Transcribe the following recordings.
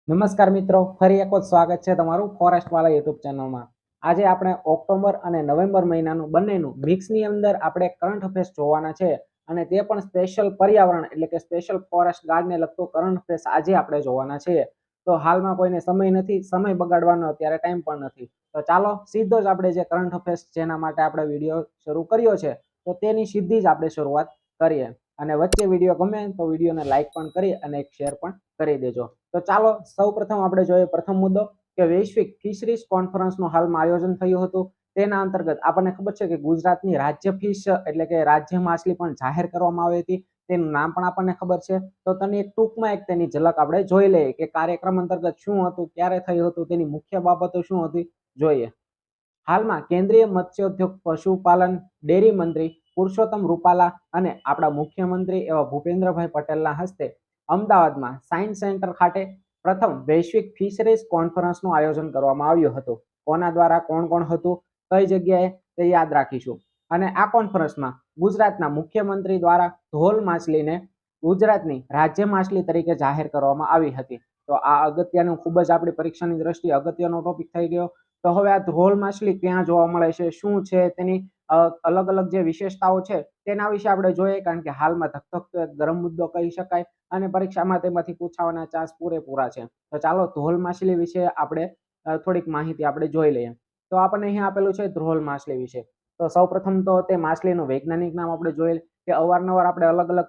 નમસ્કાર મિત્રો, ફરી એક વખત સ્વાગત છે તમારું ફોરેસ્ટ વાળા યુટ્યુબ ચેનલમાં. આજે આપણે ઓક્ટોબર અને નવેમ્બર મહિનાનું બંનેનું મિક્સની અંદર આપણે કરંટ અફેર્સ જોવાના છે અને તે પણ સ્પેશિયલ પર્યાવરણ એટલે કે સ્પેશિયલ ફોરેસ્ટ ગાર્ડને લગતું કરંટ અફેર્સ આજે આપણે જોવાના છીએ. તો હાલમાં કોઈને સમય નથી, સમય બગાડવાનો અત્યારે ટાઈમ પણ નથી. તો ચાલો સીધો જ આપણે જે કરંટ અફેર્સ જેના માટે આપણે વિડીયો શરૂ કર્યો છે તો તેની સીધી જ આપણે શરૂઆત કરીએ. અને વચ્ચે વિડીયો ગમે તો વિડીયોને લાઈક પણ કરી અને એક શેર પણ કરી દેજો. તો ચાલો સૌપ્રથમ આપણે જોઈએ પ્રથમ મુદ્દો કે વૈશ્વિક ફિશરીઝ કોન્ફરન્સનું હાલમાં આયોજન થયું હતું. તેના અંતર્ગત આપણને ખબર છે કે ગુજરાતની રાજ્ય ફિશ એટલે કે રાજ્ય માછલી પણ જાહેર કરવામાં આવી હતી. તેનું નામ પણ આપણને ખબર છે. તો તેની ટૂંકમાં એક તેની ઝલક આપણે જોઈ લઈએ કે કાર્યક્રમ અંતર્ગત શું હતું, ક્યારે થયું હતું, તેની મુખ્ય બાબતો શું હતી જોઈએ. હાલમાં કેન્દ્રીય મત્સ્યોદ્યોગ, પશુપાલન, ડેરી મંત્રી પુરુષોત્તમ રૂપાલા અને આપણા મુખ્યમંત્રી એવા ભૂપેન્દ્રભાઈ પટેલના હસ્તે અમદાવાદમાં સાયન્સ સેન્ટર ખાતે પ્રથમ વૈશ્વિક ફિશરીઝ કોન્ફરન્સનું આયોજન કરવામાં આવ્યું હતું. કોના દ્વારા, કોણ કોણ હતું, કઈ જગ્યાએ તે યાદ રાખીશું. અને આ કોન્ફરન્સમાં ગુજરાતના મુખ્યમંત્રી દ્વારા ધોલ માછલીને ગુજરાતની રાજ્ય માછલી તરીકે જાહેર કરવામાં આવી હતી. તો આ અગત્યનું, ખૂબ જ આપણી પરીક્ષાની દ્રષ્ટિએ અગત્યનો ટોપિક થઈ ગયો. તો હવે આ ધોલ માછલી ક્યાં જોવા મળે છે, શું છે તેની અલગ અલગ જે વિશેષતાઓ છે તેના વિશે આપણે જોઈએ, કારણ કે હાલમાં ધકધકતો એક ગરમ મુદ્દો કહી શકાય અને પરીક્ષામાં તેમાંથી પૂછાવાના ચાન્સ પૂરેપૂરા છે. તો ચાલો ધોલ માછલી વિશે આપણે થોડીક માહિતી આપણે જોઈ લઈએ. તો આપણને અહીંયા આપેલું છે ધ્રોલ માછલી વિશે. તો સૌપ્રથમ તો તે માછલીનું વૈજ્ઞાનિક નામ આપણે જોઈએ કે અવારનવાર આપણે અલગ અલગ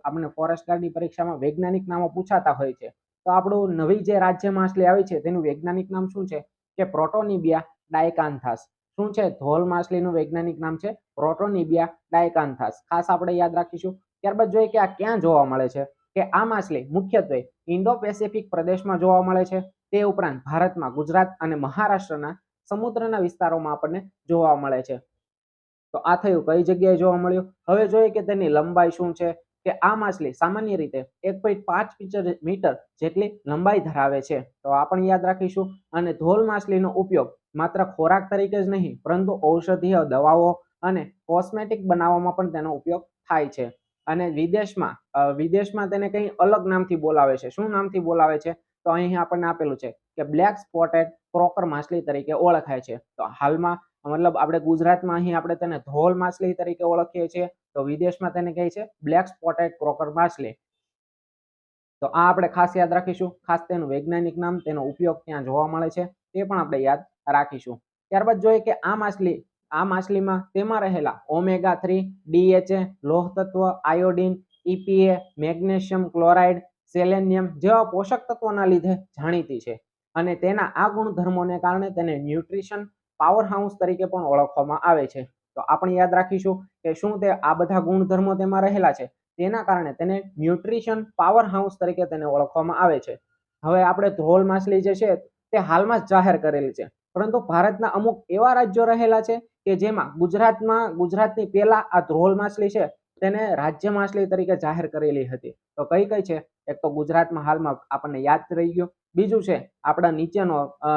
આપણે ફોરેસ્ટ ગાર્ડની પરીક્ષામાં વૈજ્ઞાનિક નામો પૂછાતા હોય છે. તો આપણું નવી જે રાજ્ય માછલી આવી છે તેનું વૈજ્ઞાનિક નામ શું છે કે પ્રોટોનિબિયા ડાયકાન્થાસ. શું છે? ધોલ માછલીનું વૈજ્ઞાનિક નામ છે પ્રોટોનિબિયા ડાયકાન્થાસ. ખાસ આપણે યાદ રાખીશું. ત્યારબાદ જોઈએ કે આ ક્યાં જોવા મળે છે, કે આ માછલી મુખ્યત્વે ઇન્ડો પેસિફિક પ્રદેશમાં જોવા મળે છે. તે ઉપરાંત ભારતમાં ગુજરાત અને મહારાષ્ટ્રના સમુદ્રના વિસ્તારોમાં આપણને જોવા મળે છે. તો આ થયું કઈ જગ્યાએ જોવા મળ્યું. હવે જોઈએ કે તેની લંબાઈ શું છે, કે આ માછલી સામાન્ય રીતે 1.5 મીટર જેટલી લંબાઈ ધરાવે છે. તો આ પણ યાદ રાખીશું. અને ધોલ માછલીનો ઉપયોગ માત્ર ખોરાક તરીકે જ નહીં પરંતુ ઔષધીય દવાઓ અને કોસ્મેટિક બનાવવામાં પણ તેનો ઉપયોગ થાય છે. અને વિદેશમાં તેને કંઈ અલગ નામથી બોલાવે છે. શું નામથી બોલાવે છે? તો અહીં આપણને આપેલું છે કે બ્લેક સ્પોટેડ ક્રોકર માછલી તરીકે ઓળખાય છે. તો હાલમાં મતલબ આપણે ગુજરાતમાં અહીં આપણે તેને ધોલ માછલી તરીકે ઓળખીએ છીએ, તો વિદેશમાં તેને કહે છે બ્લેક સ્પોટેડ ક્રોકર માછલી. તો આ આપણે ખાસ યાદ રાખીશું. ખાસ તેનું વૈજ્ઞાનિક નામ, તેનો ઉપયોગ ક્યાં જોવા મળે છે તે પણ આપણે યાદ રાખીશું. ત્યારબાદ જોઈએ કે આ માછલીમાં તેમાં રહેલા ઓમેગા 3, DHA, લોહ તત્વ, iodine, EPA, magnesium chloride, selenium જેવા પોષક તત્વોના લીધે જાણીતી છે. અને તેના આ ગુણધર્મોને કારણે તેને ન્યુટ્રિશન પાવર હાઉસ તરીકે પણ ઓળખવામાં આવે છે. તો આપણે યાદ રાખીશું કે શું તે આ બધા ગુણધર્મો તેમાં રહેલા છે, તેના કારણે તેને ન્યુટ્રિશન પાવર હાઉસ તરીકે તેને ઓળખવામાં આવે છે. હવે આપણે ધ્રોલ માછલી જે છે તે હાલમાં જ જાહેર કરેલી છે, પરંતુ ભારતના અમુક એવા રાજ્યો રહેલા છે કે જેમાં ગુજરાતની પહેલા આ ધ્રોલ માછલી છે તેને રાજ્ય માછલી તરીકે જાહેર કરેલી હતી. તો કઈ કઈ છે? એક તો ગુજરાતમાં હાલમાં આપણને યાદ રહી ગયો. બીજું છે આપણા નીચેનો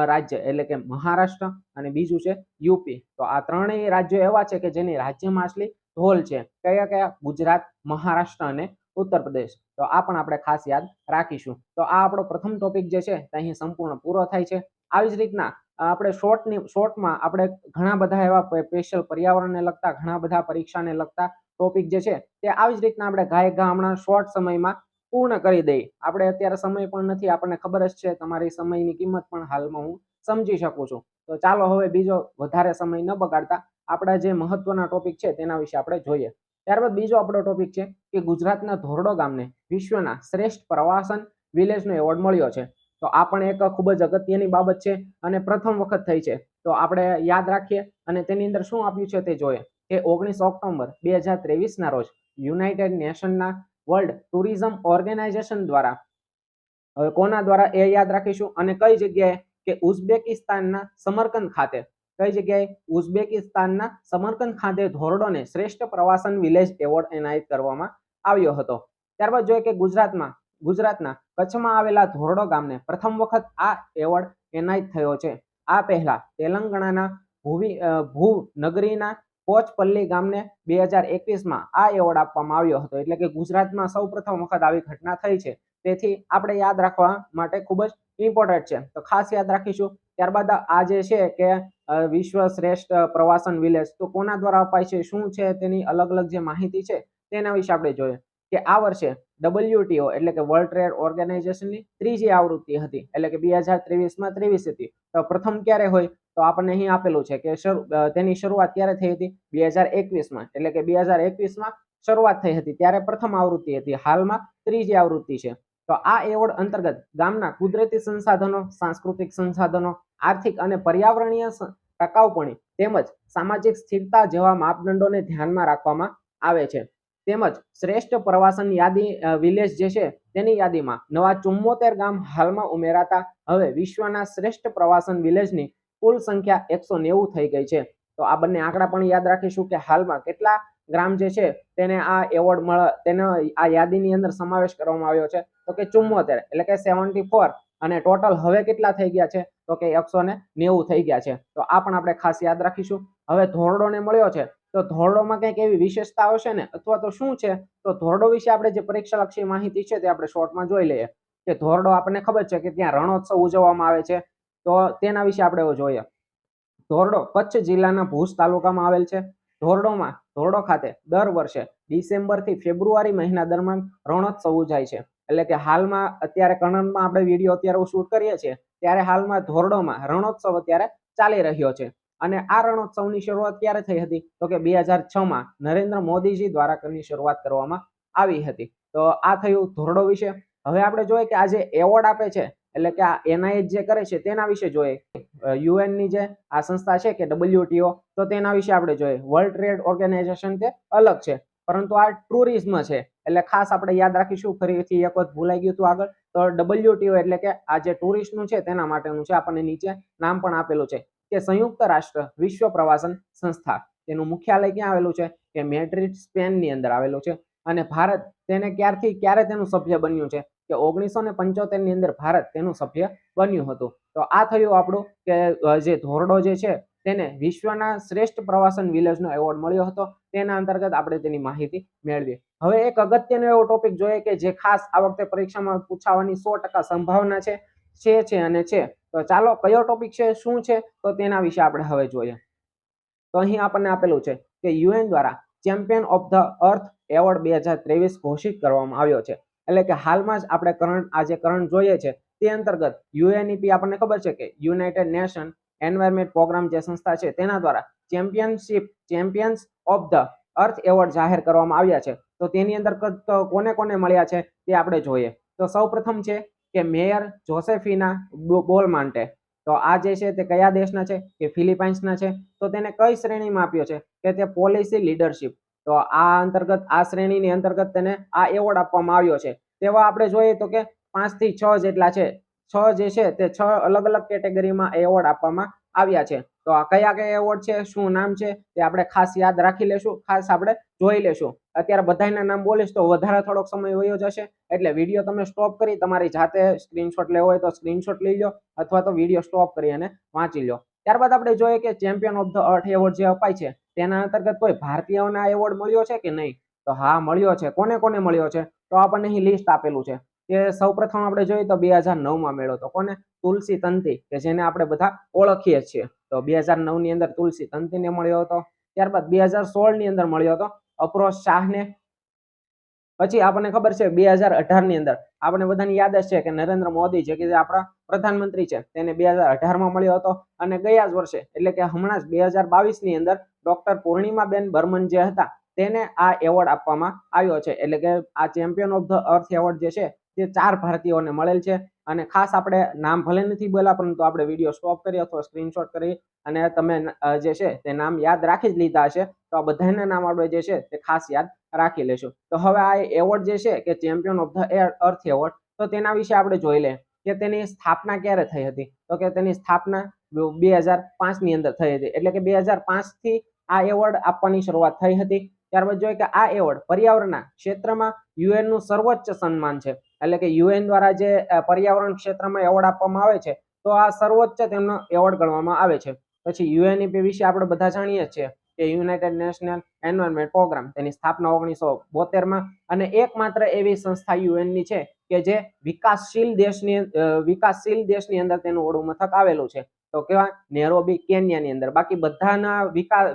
રાજ્ય એટલે કે મહારાષ્ટ્ર, અને બીજું છે યુપી. તો આ ત્રણેય રાજ્યો એવા છે કે જેની રાજ્ય માછલી ધોલ છે. કયા કયા? ગુજરાત, મહારાષ્ટ્ર અને ઉત્તર પ્રદેશ. તો આ પણ આપણે ખાસ યાદ રાખીશું. તો આ આપણો પ્રથમ ટોપિક જે છે તે અહીં સંપૂર્ણ પૂરો થાય છે. આવી જ રીતના આપણે શોર્ટમાં આપણે ઘણા બધા એવા સ્પેશિયલ પર્યાવરણને લગતા, ઘણા બધા પરીક્ષાને લગતા ટોપિક જે છે તે આવી જ રીતના આપણે ઘા હમણાં શોર્ટ સમયમાં પૂર્ણ કરી દઈએ. આપણે અત્યારે સમય પણ નથી, આપણને ખબર જ છે, તમારી સમયની કિંમત પણ હાલમાં હું સમજી શકું છું. તો ચાલો હવે બીજો વધારે સમય ન બગાડતા આપણા જે મહત્વના ટોપિક છે તેના વિશે આપણે જોઈએ. ત્યારબાદ બીજો આપણો ટોપિક છે કે ગુજરાતના ધોરડો ગામને વિશ્વના શ્રેષ્ઠ પ્રવાસન વિલેજનો એવોર્ડ મળ્યો છે. તો આ પણ એક ખૂબ જ અગત્યની બાબત છે અને પ્રથમ વખત થઈ છે. તો આપણે યાદ રાખીએ અને તેની અંદર શું આપ્યું છે તે જોઈએ. કે 19 ઓક્ટોબર 2023ના રોજ યુનાઇટેડ નેશનના વર્લ્ડ ટુરિઝમ ઓર્ગેનાઇઝેશન દ્વારા, હવે કોના દ્વારા એ યાદ રાખીશું, અને કઈ જગ્યાએ, કે ઉઝબેકિસ્તાનના સમરકંદ ખાતે. કઈ જગ્યાએ? ઉઝબેકિસ્તાનના સમરકંદ ખાતે ધોરડોને શ્રેષ્ઠ પ્રવાસન વિલેજ એવોર્ડ એનાયત કરવામાં આવ્યો હતો. ત્યારબાદ જોઈએ કે ગુજરાતના કચ્છમાં આવેલા ધોરડો ગામને પ્રથમ વખત આ એવોર્ડ એનાયત થયો છે. આ પહેલા તેલંગાણાના ભૂનગરીના પોચપલ્લી ગામને 2021માં આ એવોર્ડ આપવામાં આવ્યો હતો. એટલે કે ગુજરાતમાં સૌ પ્રથમ વખત આવી ઘટના થઈ છે તેથી આપણે યાદ રાખવા માટે ખૂબ જ ઇમ્પોર્ટન્ટ છે, તો ખાસ યાદ રાખીશું. ત્યારબાદ આ જે છે કે વિશ્વ શ્રેષ્ઠ પ્રવાસન વિલેજ તો કોના દ્વારા અપાય છે, શું છે તેની અલગ અલગ જે માહિતી છે તેના વિશે આપણે જોઈએ કે આ વર્ષે WTO એટલે કે વર્લ્ડ ટ્રેડ ઓર્ગેનાઇઝેશનની ત્રીજી આવૃત્તિ હતી, એટલે કે 2023માં 23 હતી. તો પ્રથમ ક્યારે હોય, તો આપણને અહીં આપેલું છે કે તેની શરૂઆત ક્યારે થઈ હતી, 2021માં, એટલે કે 2021માં શરૂઆત થઈ હતી ત્યારે પ્રથમ આવૃત્તિ હતી, હાલમાં ત્રીજી આવૃત્તિ છે. તો આ એવોર્ડ અંતર્ગત ગામના કુદરતી સંસાધનો, સાંસ્કૃતિક સંસાધનો, આર્થિક અને પર્યાવરણીય ટકાઉપણી તેમજ સામાજિક સ્થિરતા જેવા માપદંડોને ધ્યાનમાં રાખવામાં આવે છે. તેમજ શ્રેષ્ઠ પ્રવાસન યાદી વિલેજ જે છે તેની યાદીમાં નવા 74 ગામ હાલમાં ઉમેરાતા હવે વિશ્વના શ્રેષ્ઠ પ્રવાસન વિલેજની કુલ સંખ્યા 190 થઈ ગઈ છે. તો આ બંને આંકડા પણ યાદ રાખીશું કે હાલમાં કેટલા ગ્રામ જે છે તેને આ એવોર્ડ તેને આ યાદીની અંદર સમાવેશ કરવામાં આવ્યો છે, તો કે 74 એટલે કે 74, અને ટોટલ હવે કેટલા થઈ ગયા છે, તો કે 190 થઈ ગયા છે. તો આ પણ આપણે ખાસ યાદ રાખીશું. હવે ધોરડોને મળ્યો છે, તો ધોરડોમાં કંઈક એવી વિશેષતા હશે ને, અથવા તો શું છે, તો ધોરડો વિશે આપણે જે પરીક્ષાલક્ષી માહિતી છે તે આપણે શોર્ટમાં જોઈ લઈએ કે ધોરડો આપણને ખબર છે કે ત્યાં રણોત્સવ ઉજવવામાં આવે છે, તો તેના વિશે આપણે જોઈએ. ધોરડો કચ્છ જિલ્લાના ભુજ તાલુકામાં આવેલ છે. ધોરડો ખાતે દર વર્ષે ડિસેમ્બરથી ફેબ્રુઆરી મહિના દરમિયાન રણોત્સવ ઉજાય છે. એટલે કે હાલમાં અત્યારે કણંદમાં આપણે વિડીયો અત્યારે શૂટ કરીએ છીએ ત્યારે હાલમાં ધોરડોમાં રણોત્સવ અત્યારે ચાલી રહ્યો છે. અને આ રણોત્સવની શરૂઆત ક્યારે થઈ હતી, તો કે 2006માં નરેન્દ્ર મોદીજી દ્વારા તેની શરૂઆત કરવામાં આવી હતી. તો આ થયું ધોરડો વિશે. હવે આપણે જોઈએ કે આ જે એવોર્ડ આપે છે એટલે કે આ NIH જે કરે છે તેના વિશે જોઈએ. UN ની જે આ સંસ્થા છે કે WTO, તો તેના વિશે આપણે જોઈએ. વર્લ્ડ ટ્રેડ ઓર્ગેનાઇઝેશન તે અલગ છે, પરંતુ આ ટુરિઝમ છે એટલે ખાસ આપણે યાદ રાખીશું. ફરીથી એક વખત ભૂલાઈ ગયું હતું આગળ, તો WTO એટલે કે આ જે ટુરિસ્ટનું છે તેના માટેનું છે. આપણને નીચે નામ પણ આપેલું છે કે સંયુક્ત રાષ્ટ્ર વિશ્વ પ્રવાસન સંસ્થા. તેનું મુખ્યાલય ક્યાં આવેલું છે, કે મેડ્રિડ સ્પેનની અંદર આવેલું છે. અને ભારત તેને ક્યારે તેનું સભ્ય બન્યું છે, કે 1975ની અંદર ભારત તેનું સભ્ય બન્યું હતું. તો આ થયું આપણું કે જે ધોરડો જે છે તેને વિશ્વના શ્રેષ્ઠ પ્રવાસન વિલેજનો એવોર્ડ મળ્યો હતો, તેના અંતર્ગત આપણે તેની માહિતી મેળવી. હવે એક અગત્યનો એવો ટોપિક જોઈએ કે જે ખાસ આ વખતે પરીક્ષામાં પૂછાવાની 100% સંભાવના છે અને છે. તો ચાલો કયો ટોપિક છે, શું છે, તો તેના વિશે આપણે હવે જોઈએ. તો અહીં આપણને આપેલું છે કે UN દ્વારા champion of the earth award 2023 ઘોષિત કરવામાં આવ્યો છે. એટલે કે હાલમાં જ આપણે કરંટ જોઈએ છે તે અંતર્ગત UNEP આપણને ખબર છે કે યુનાઇટેડ નેશન એન્વાયરમેન્ટ પ્રોગ્રામ જે સંસ્થા છે તેના દ્વારા champions of the earth award જાહેર કરવામાં આવ્યા છે. તો તેની અંદર કોને કોને મળ્યા છે તે આપણે જોઈએ. તો સૌપ્રથમ છે કે મેયર જોસેફિના બોલમાન્ટે. તો આ જે છે તે કયા દેશના છે, કે ફિલિપાઇન્સના છે. તો તેને કઈ શ્રેણીમાં આપ્યો છે, કે તે પોલિસી લીડરશિપ. તો આ અંતર્ગત આ શ્રેણીની અંતર્ગત તેને આ એવોર્ડ આપવામાં આવ્યો છે. તેવા આપણે જોઈએ તો કે 5 થી 6 જેટલા છે. 6 જે છે તે 6 અલગ અલગ કેટેગરીમાં એવોર્ડ આપવામાં આવ્યા છે. તો આ કયા એવોર્ડ છે, શું નામ છે, તે આપણે ખાસ યાદ રાખી લેશું, ખાસ આપણે જોઈ લેશું. અત્યારે બધાના નામ બોલીશ તો વધારે થોડોક સમય વયો જશે, એટલે વિડીયો તમે સ્ટોપ કરી તમારી જાતે સ્ક્રીનશોટ લેવો હોય તો સ્ક્રીનશોટ લઈ લો, અથવા તો વિડીયો સ્ટોપ કરી અને વાંચી લો. ત્યારબાદ આપણે જોઈએ કે champion of the earth award જે અપાય છે તેના અંતર્ગત કોઈ ભારતીયોને આ એવોર્ડ મળ્યો છે કે નહીં, તો હા મળ્યો છે. કોને કોને મળ્યો છે, તો આપણને અહીં લિસ્ટ આપેલું છે. કે સૌપ્રથમ આપણે જોઈએ તો 2009માં મળ્યો તો કોને, તુલસી તંતી, કે જેને આપણે બધા ઓળખીએ છીએ. તો 2009ની અંદર તુલસી તંતીને મળ્યો હતો. ત્યારબાદ 2016ની અંદર મળ્યો હતો અફરોઝ શાહને. પછી આપણને ખબર છે 2018ની અંદર આપણે બધાને યાદ જ છે કે નરેન્દ્ર મોદી જે કે આપણા પ્રધાનમંત્રી છે તેને 2018માં મળ્યો હતો. અને ગયા જ વર્ષે એટલે કે હમણાં જ 2022ની અંદર ડોક્ટર પૂર્ણિમાબેન બર્મન જે હતા તેને આ એવોર્ડ આપવામાં આવ્યો છે. એટલે કે આ champion of the earth award જે છે તે 4 ભારતીયોને મળેલ છે. અને ખાસ આપણે નામ ભલે નથી બોલ્યા, પરંતુ આપણે વિડીયો સ્ટોપ કરી અથવા સ્ક્રીનશોટ કરી અને તમે જે છે તે નામ યાદ રાખી જ લીધા હશે. તો આ બધાના નામ આપણે જે છે તે ખાસ યાદ રાખી લેશું. તો હવે આ એવોર્ડ જે છે કે champion of the earth award, તો તેના વિશે આપણે જોઈ લઈએ કે તેની સ્થાપના ક્યારે થઈ હતી. તો કે તેની સ્થાપના 2005ની અંદર થઈ હતી. એટલે કે 2005થી આ એવોર્ડ આપવાની શરૂઆત થઈ હતી. ત્યારબાદ જોઈએ કે આ એવોર્ડ પર્યાવરણના ક્ષેત્રમાં UN નું સર્વોચ્ચ સન્માન છે. એટલે કે UN દ્વારા જે પર્યાવરણ ક્ષેત્રમાં એવોર્ડ આપવામાં આવે છે તો આ સર્વોચ્ચ તેમનો એવોર્ડ ગણવામાં આવે છે. પછી UNEP વિશે આપણે બધા જાણીએ છીએ કે યુનાઇટેડ નેશનલ એન્વાયરમેન્ટ પ્રોગ્રામ, તેની સ્થાપના 1972માં, અને એકમાત્ર એવી સંસ્થા UN ની છે કે જે વિકાસશીલ દેશની અંદર તેનું વડું મથક આવેલું છે. તો કેવા નેરોબી કેન્યાની અંદર. બાકી બધાના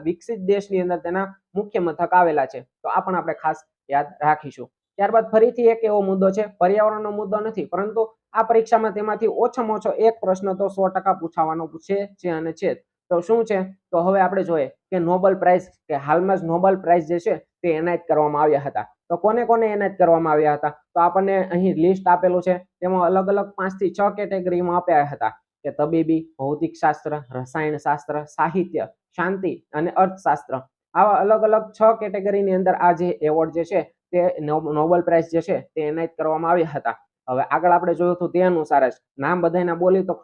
વિકસિત દેશની અંદર તેના મુખ્ય મથક આવેલા છે. તો આ પણ આપણે ખાસ યાદ રાખીશું. ત્યારબાદ ફરીથી એક એવો મુદ્દો છે, પર્યાવરણનો મુદ્દો નથી, પરંતુ આ પરીક્ષામાં તેમાંથી ઓછામાં ઓછો એક પ્રશ્ન તો 100% પૂછાવાનો છે અને છે. તો શું છે? તો હવે આપણે જોઈએ કે નોબેલ પ્રાઇઝ, કે હાલમાં જ નોબેલ પ્રાઇઝ જે છે તે એનાયત કરવામાં આવ્યા હતા. તો કોને કોને એનાયત કરવામાં આવ્યા હતા? તો આપણને અહીં લિસ્ટ આપેલું છે. તેમાં અલગ અલગ 5 થી 6 કેટેગરીમાં આપ્યા હતા, કે તબીબી, ભૌતિક શાસ્ત્ર, રસાયણ શાસ્ત્ર, સાહિત્ય, શાંતિ અને અર્થશાસ્ત્ર. આવા અલગ અલગ 6 કેટેગરીની અંદર આ જે એવોર્ડ જે છે તે નોબેલ પ્રાઇઝ જે છે તે એનાયત કરવામાં આવ્યા હતા. હવે આગળ આપણે જોયું હતું તે અનુસાર જ નામ બધાના બોલી તો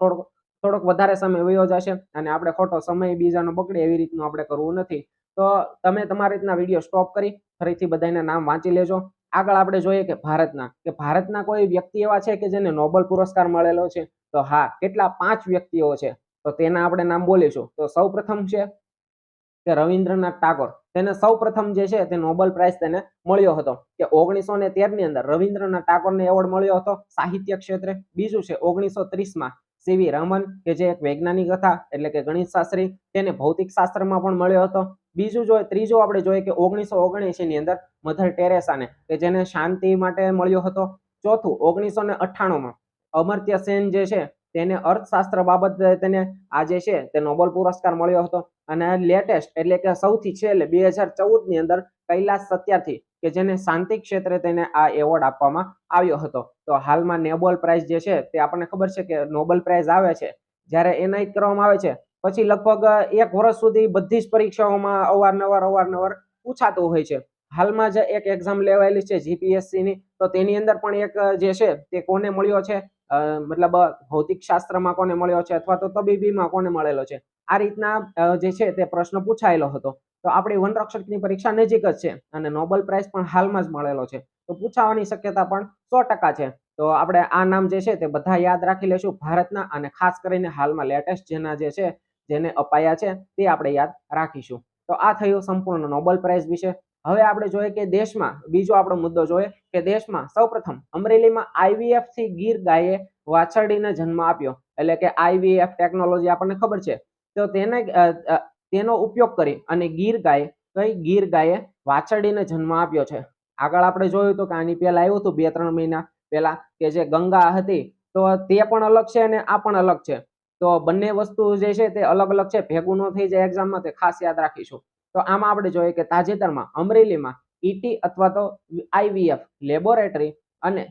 થોડોક વધારે સમય વયો જશે અને આપણે ખોટો સમય બીજાનો બગડે એવી રીતનું આપણે કરવું નથી. તો તમે તમારી રીતના વિડીયો સ્ટોપ કરી ફરીથી બધાના નામ વાંચી લેજો. આગળ આપણે જોઈએ કે ભારતના કોઈ વ્યક્તિ એવા છે કે જેને નોબેલ પુરસ્કાર મળેલો છે? તો હા, કેટલા? 5 વ્યક્તિઓ છે. તો તેના આપણે નામ બોલીશું. તો સૌપ્રથમ છે કે રવિન્દ્રનાથ ટાગોર. તેને સૌપ્રથમ જે છે તે નોબેલ પ્રાઇઝ તેને મળ્યો હતો, કે 1913 ની અંદર રવિન્દ્રનાથ ટાગોરને એવોર્ડ મળ્યો હતો સાહિત્ય ક્ષેત્રે. બીજું છે 1930માં સીવી રમન, કે જે એક વૈજ્ઞાનિક હતા, એટલે કે ગણિત શાસ્ત્રી, તેને ભૌતિક શાસ્ત્રમાં પણ મળ્યો હતો. ત્રીજું આપણે જોઈએ કે 1979 ની અંદર મધર ટેરેસાને, કે જેને શાંતિ માટે મળ્યો હતો. ચોથું 1998માં અમર્ત્ય સેન જે છે તેને અર્થશાસ્ત્ર બાબતે તેને આ જે છે તે નોબેલ પુરસ્કાર મળ્યો હતો. અને લેટેસ્ટ એટલે કે સૌથી છેલ્લે 2014 ની અંદર કૈલાસ સત્યાર્થી, કે જેને શાંતિ ક્ષેત્રે તેને આ એવોર્ડ આપવામાં આવ્યો હતો. તો હાલમાં નોબેલ પ્રાઇઝ જે છે તે આપણને ખબર છે કે નોબેલ પ્રાઇઝ આવે છે જ્યારે એનાયત કરવામાં આવે છે પછી લગભગ 1 વર્ષ સુધી બધી જ પરીક્ષાઓમાં અવારનવાર પૂછાતું હોય છે. હાલમાં જ એક એક્ઝામ લેવાયેલી છે જીપીએસસી ની, તો તેની અંદર પણ એક જે છે તે કોને મળ્યો છે, મતલબ ભૌતિક શાસ્ત્રમાં કોને મળ્યો છે, અથવા તો તબીબીમાં કોને મળેલો છે. આ રીતના જે છે તે પ્રશ્ન પૂછાયેલો હતો. તો આપણી વનરક્ષકની પરીક્ષા નજીક જ છે અને નોબેલ પ્રાઇઝ પણ હાલમાં જ મળેલો છે. તો પૂછાવાની શક્યતા પણ 100% છે. તો આપણે આ નામ જે છે તે બધા યાદ રાખી લેશું ભારતના, અને ખાસ કરીને હાલમાં લેટેસ્ટ જેના જે છે જેને અપાયા છે તે આપણે યાદ રાખીશું. તો આ થયું સંપૂર્ણ નોબેલ પ્રાઇઝ વિશે. હવે આપણે જોઈએ કે દેશમાં બીજો આપણો મુદ્દો જોઈએ કે દેશમાં સૌપ્રથમ અમરેલીમાં IVF થી ગીર ગાયે વાછરડીને જન્મ આપ્યો. એટલે કે IVF ટેકનોલોજી આપણને ખબર છે. તો તેનો ઉપયોગ કરી અને ગીર ગાયે વાછરડીને જન્મ આપ્યો છે. આગળ આપણે જોયું તો કે આની પહેલા આવ્યું હતું 2-3 મહિના પહેલા, કે જે ગંગા હતી, તો તે પણ અલગ છે અને આ પણ અલગ છે. તો બંને વસ્તુ જે છે તે અલગ અલગ છે, ભેગું ન થઈ જાય એક્ઝામમાં, તે ખાસ યાદ રાખીશું. તો આમાં આપણે જોઈએ કે તાજેતરમાં અમરેલીમાં ET અથવા તો IVF લેબોરેટરી અને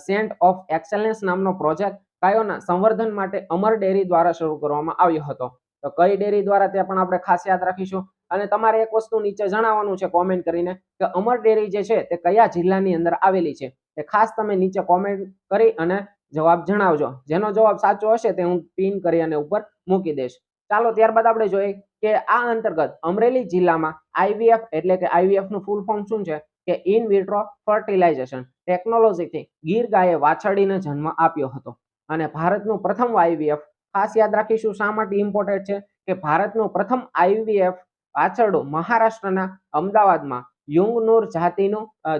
સેન્ટ ઓફ એક્સેલન્સ નામનો પ્રોજેક્ટ ગાયોના સંવર્ધન માટે અમર ડેરી દ્વારા શરૂ કરવામાં આવ્યો હતો. તો કઈ ડેરી દ્વારા તે પણ આપણે ખાસ યાદ રાખીશું. અને તમારે એક વસ્તુ નીચે જણાવવાનું છે કોમેન્ટ કરીને કે અમર ડેરી જે છે તે કયા જિલ્લાની અંદર આવેલી છે. તે ખાસ તમે નીચે કોમેન્ટ કરી અને જવાબ જણાવજો. જેનો જવાબ સાચો હશે તે હું પિન કરી અને ઉપર મૂકી દઈશ. ચાલો ત્યારબાદ આપણે જોઈએ કે આ અંતર્ગત અમરેલી જિલ્લામાં IVF એટલે કે IVF નું ફૂલ ફોર્મ શું છે, કે ઇન વિટ્રો ફર્ટિલાઇઝેશન ટેકનોલોજીથી ગીર ગાયે વાછરડીને જન્મ આપ્યો હતો. અને ભારતનું પ્રથમ IVF, ખાસ યાદ રાખીશું શા માટે ઇમ્પોર્ટન્ટ છે, કે ભારતનું પ્રથમ IVF વાછરડું મહારાષ્ટ્રના અમદાવાદમાં યુંગનુર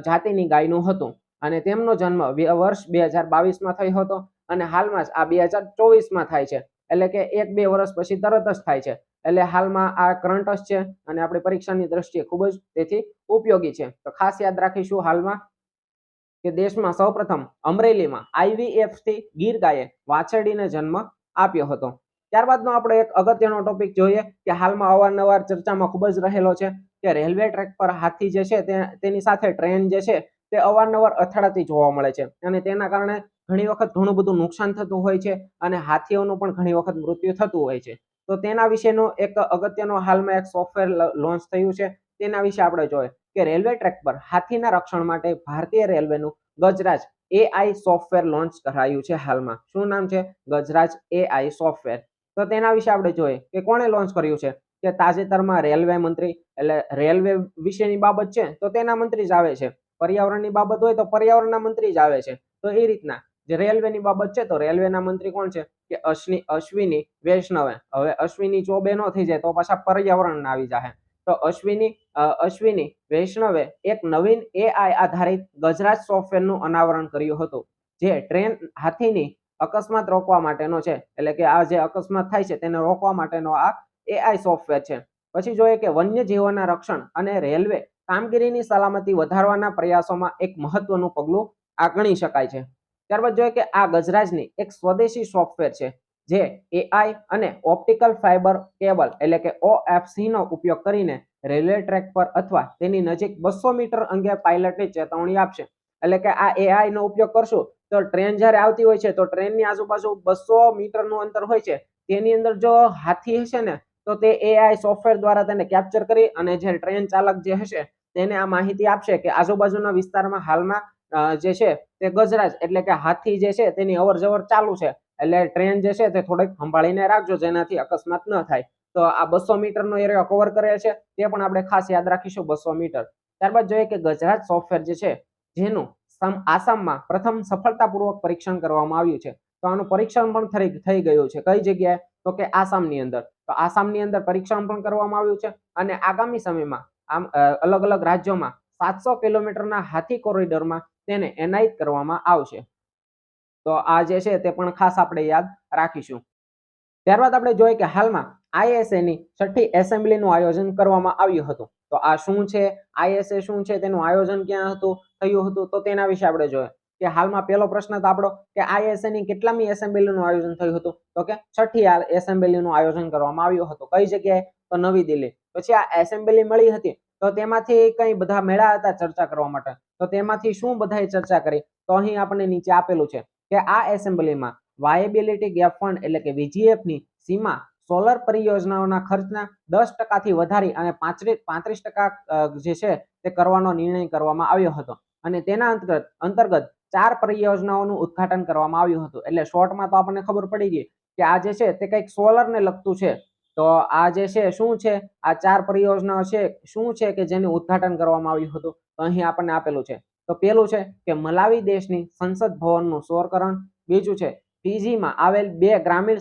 જાતિની ગાયનું હતું. અને તેમનો જન્મ વર્ષ 2022માં થયો હતો અને હાલમાં જ આ 2024માં થાય છે. એટલે કે 1-2 વર્ષ પછી તરત જ થાય છે. એટલે હાલમાં આ કરંટ જ છે અને આપણી પરીક્ષાની દ્રષ્ટિએ ખૂબ જ તેથી ઉપયોગી છે. તો ખાસ યાદ રાખીશું હાલમાં કે દેશમાં સૌપ્રથમ અમરેલીમાં IVF થી ગીર ગાયે વાછરડીને જન્મ આપ્યો હતો. ત્યારબાદનો આપણે એક અગત્યનો ટોપિક જોઈએ કે હાલમાં અવારનવાર ચર્ચામાં ખૂબ જ રહેલો છે કે રેલવે ટ્રેક પર હાથી જે છે તેની સાથે ટ્રેન જે છે તે અવારનવાર અથડાતી જોવા મળે છે અને તેના કારણે ઘણી વખત ઘણું બધું નુકસાન થતું હોય છે અને હાથીઓનું પણ ઘણી વખત મૃત્યુ થતું હોય છે. તો તેના વિશેનો એક અગત્યનો હાલમાં એક સોફ્ટવેર લોન્ચ થયું છે. તેના વિશે આપણે જોઈએ કે રેલવે ટ્રેક પર હાથીના રક્ષણ માટે ભારતીય રેલવેનું ગજરાજ AI સોફ્ટવેર લોન્ચ કરાયું છે. હાલમાં શું નામ છે? Gajraj AI software. તો તેના વિશે આપણે જોઈએ કે કોણે લોન્ચ કર્યું છે, કે તાજેતરમાં રેલવે મંત્રી, એટલે રેલવે વિશેની બાબત છે તો તેના મંત્રી જ આવે છે. પર્યાવરણની બાબત હોય તો પર્યાવરણના મંત્રી જ આવે છે. તો એ રીતના જે રેલવેની બાબત છે તો રેલવેના મંત્રી કોણ છે, કે અશ્વિની વૈષ્ણવે. હવે અશ્વિની ચોબે ન થઈ જાય તો પાછા પર્યાવરણ આવી જાય. તો અશ્વિની વૈષ્ણવે એક નવીન AI આધારિત ગજરાજ સોફ્ટવેરનું અનાવરણ કર્યું હતું, જે ટ્રેન હાથીની અકસ્માત રોકવા માટેનો છે. એટલે કે આ જે અકસ્માત થાય છે તેને રોકવા માટેનો આ AI સોફ્ટવેર છે. પછી જોઈએ કે વન્યજીવોના રક્ષણ અને રેલવે કામગીરીની સલામતી વધારવાના પ્રયાસોમાં એક મહત્વનું પગલું આ ગણી શકાય છે. ત્યારબાદ જોઈએ કે આ ગજરાજની એક સ્વદેશી સોફ્ટવેર છે, જે AI અને ઓપ્ટિકલ ફાઇબર કેબલ એટલે કે OFC નો ઉપયોગ કરીને રેલવે ટ્રેક પર અથવા તેની નજીક 200 મીટર અંગે પાયલટને ચેતવણી આપશે. એટલે કે આ AI નો ઉપયોગ કરશું તો ટ્રેન જ્યારે આવતી હોય છે તો ટ્રેનની આજુબાજુ 200 મીટરનું અંતર હોય છે, તેની અંદર જો હાથી હશે ને તો તે AI સોફ્ટવેર દ્વારા તેને કેપ્ચર કરી અને જે ટ્રેન ચાલક જે હશે તેને આ માહિતી આપશે કે આજુબાજુના વિસ્તારમાં હાલમાં જે છે તે ગજરાજ એટલે કે હાથી જે છે તેની અવર જવર ચાલુ છે, એટલે ટ્રેન જે છે તે થોડીક સંભાળીને રાખજો જેનાથી અકસ્માત ન થાય. તો આ 200 મીટરનો એરિયા કવર કરે છે, તે પણ આપણે ખાસ યાદ રાખીશું 200 મીટર. ત્યારબાદ જોઈએ કે ગજરાજ સોફ્ટવેર જે છે જેનું આસામમાં પ્રથમ સફળતાપૂર્વક પરીક્ષણ કરવામાં આવ્યું છે. તો આનું પરીક્ષણ પણ થઈ ગયું છે. કઈ જગ્યાએ? તો કે આસામની અંદર. તો આસામની અંદર પરીક્ષણ પણ કરવામાં આવ્યું છે અને આગામી સમયમાં આમ અલગ અલગ રાજ્યોમાં 700 કિલોમીટરના હાથી કોરિડોરમાં તેને એનાયત કરવામાં આવશે. તો આ જે છે તે પણ ખાસ આપણે યાદ રાખીશું. ત્યારબાદ આપણે જોઈએ કે હાલમાં ISA ની 6ઠ્ઠી એસેમ્બલીનું આયોજન કરવામાં આવ્યું હતું. તો આ શું છે, ISA શું છે, તેનું આયોજન ક્યાં થયું હતું, તો તેના વિશે આપણે જોઈએ કે હાલમાં પહેલો પ્રશ્ન તો આપણો કે ISA ની કેટલામી એસેમ્બલીનું આયોજન થયું હતું, તો કે 6ઠ્ઠી એસેમ્બલીનું આયોજન કરવામાં આવ્યું હતું. કઈ જગ્યાએ? તો નવી દિલ્હી. પછી આ એસેમ્બલી મળી હતી તો તેમાંથી કઈ બધા મેળા હતા ચર્ચા કરવા માટે, તો તેમાંથી શું બધાએ ચર્ચા કરી, તો અહીં આપણને નીચે આપેલું છે કે આ એસેમ્બલીમાં વાયેબિલિટી ગેપ ફંડ એટલે કે VGF ની સીમા સોલર પરિયોજનાઓના ખર્ચના 10% થી વધારી અને 35% જે છે તે કરવાનો નિર્ણય કરવામાં આવ્યો હતો. અને તેના અંતર્ગત 4 પરિયોજનાઓનું ઉદ્ઘાટન કરવામાં આવ્યું હતું. એટલે શોર્ટમાં તો આપણને ખબર પડી ગઈ કે આ જે છે તે કંઈક સોલરને લગતું છે. તો આ જે છે શું છે, આ 4 પરિયોજનાઓ છે શું છે કે જેનું ઉદ્ઘાટન કરવામાં આવ્યું હતું, તો અહીં આપણને આપેલું છે. તો પેલું છે કે મલાવી દેશની સંસદ ભવનનું સૌરકરણ. બીજું છે ફિજીમાં આવેલ 2 ગ્રામીણ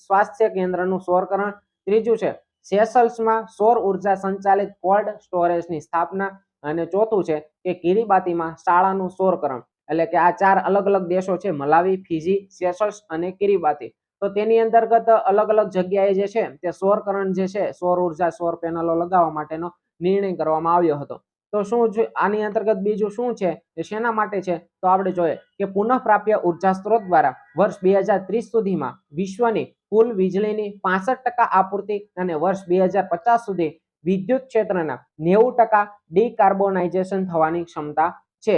સ્વાસ્થ્ય કેન્દ્રનું સૌરકરણ. ત્રીજું છે સેશલ્સમાં સૌર ઉર્જા સંચાલિત કોલ્ડ સ્ટોરેજની સ્થાપના. અને ચોથું છે કે કિરીબાતીમાં શાળાનું સૌરકરણ. એટલે કે આ 4 અલગ અલગ દેશો છે, મલાવી, ફિજી, સેશલ્સ અને કિરીબાતી. તો તેની અંતર્ગત અલગ અલગ જગ્યાએ જે છે તે સૌરકરણ જે છે સૌર ઉર્જા સૌર પેનલો લગાવવા માટેનો નિર્ણય કરવામાં આવ્યો હતો. તો શું આની અંતર્ગત બીજું શું છે, એ શેના માટે છે, તો આપણે જોઈએ કે પુનઃપ્રાપ્ય ઉર્જા સ્ત્રોત દ્વારા વર્ષ 2030 સુધીમાં વિશ્વની કુલ વીજળીની 65% આપૂર્તિ અને વર્ષ 2050 સુધી વિદ્યુત ક્ષેત્રના 90% ડીકાર્બોનાઇઝેશન થવાની ક્ષમતા છે.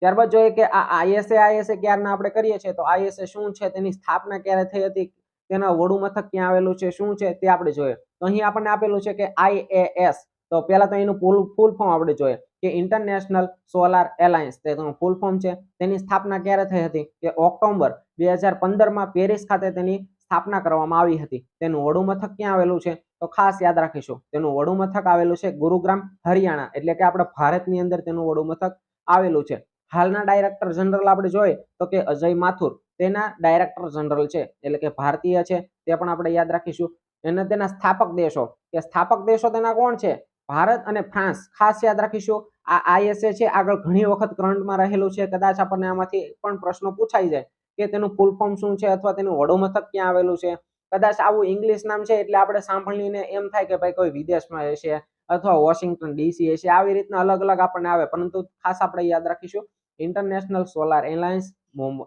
ત્યારબાદ જોઈએ કે આ ISA ક્યારના આપણે કરીએ છીએ, તો ISA શું છે, તેની સ્થાપના ક્યારે થઈ હતી, તેના વડું મથક ક્યાં આવેલું છે, શું છે તે આપણે જોઈએ. તો અહીં આપણને આપેલું છે કે IAS. તો પહેલા તો એનું ફૂલ ફોર્મ આપણે જોઈએ કે ઇન્ટરનેશનલ સોલાર એલાયન્સ, તેનું ફૂલ ફોર્મ છે. તેની સ્થાપના ક્યારે થઈ હતી, કે ઓક્ટોબર 2015માં પેરિસ ખાતે તેની સ્થાપના કરવામાં આવી હતી. તેનું વડું મથક ક્યાં આવેલું છે, તો ખાસ યાદ રાખીશું, તેનું વડું મથક આવેલું છે ગુરુગ્રામ, હરિયાણા. એટલે કે આપણા ભારતની અંદર તેનું વડું મથક આવેલું છે. હાલના ડાયરેક્ટર જનરલ આપણે જોઈએ તો કે અજય માથુર તેના ડાયરેક્ટર જનરલ છે, એટલે કે ભારતીય છે, તે પણ આપણે યાદ રાખીશું. અને તેના સ્થાપક દેશો, કે સ્થાપક દેશો તેના કોણ છે, ભારત અને ફ્રાન્સ. ખાસ યાદ રાખીશું. આ ISA છે આગળ ઘણી વખત કરંટમાં રહેલું છે, કદાચ આપણને આમાંથી પણ પ્રશ્નો પૂછાઈ જાય કે તેનું ફૂલ ફોર્મ શું છે અથવા તેનું વડું મથક ક્યાં આવેલું છે. કદાચ આવું ઇંગ્લિશ નામ છે એટલે આપણે સાંભળીને એમ થાય કે ભાઈ કોઈ વિદેશમાં હશે અથવા વોશિંગ્ટન DC હશે, આવી રીતના અલગ અલગ આપણને આવે, પરંતુ ખાસ આપણે યાદ રાખીશું ઇન્ટરનેશનલ સોલાર એલાયન્સ.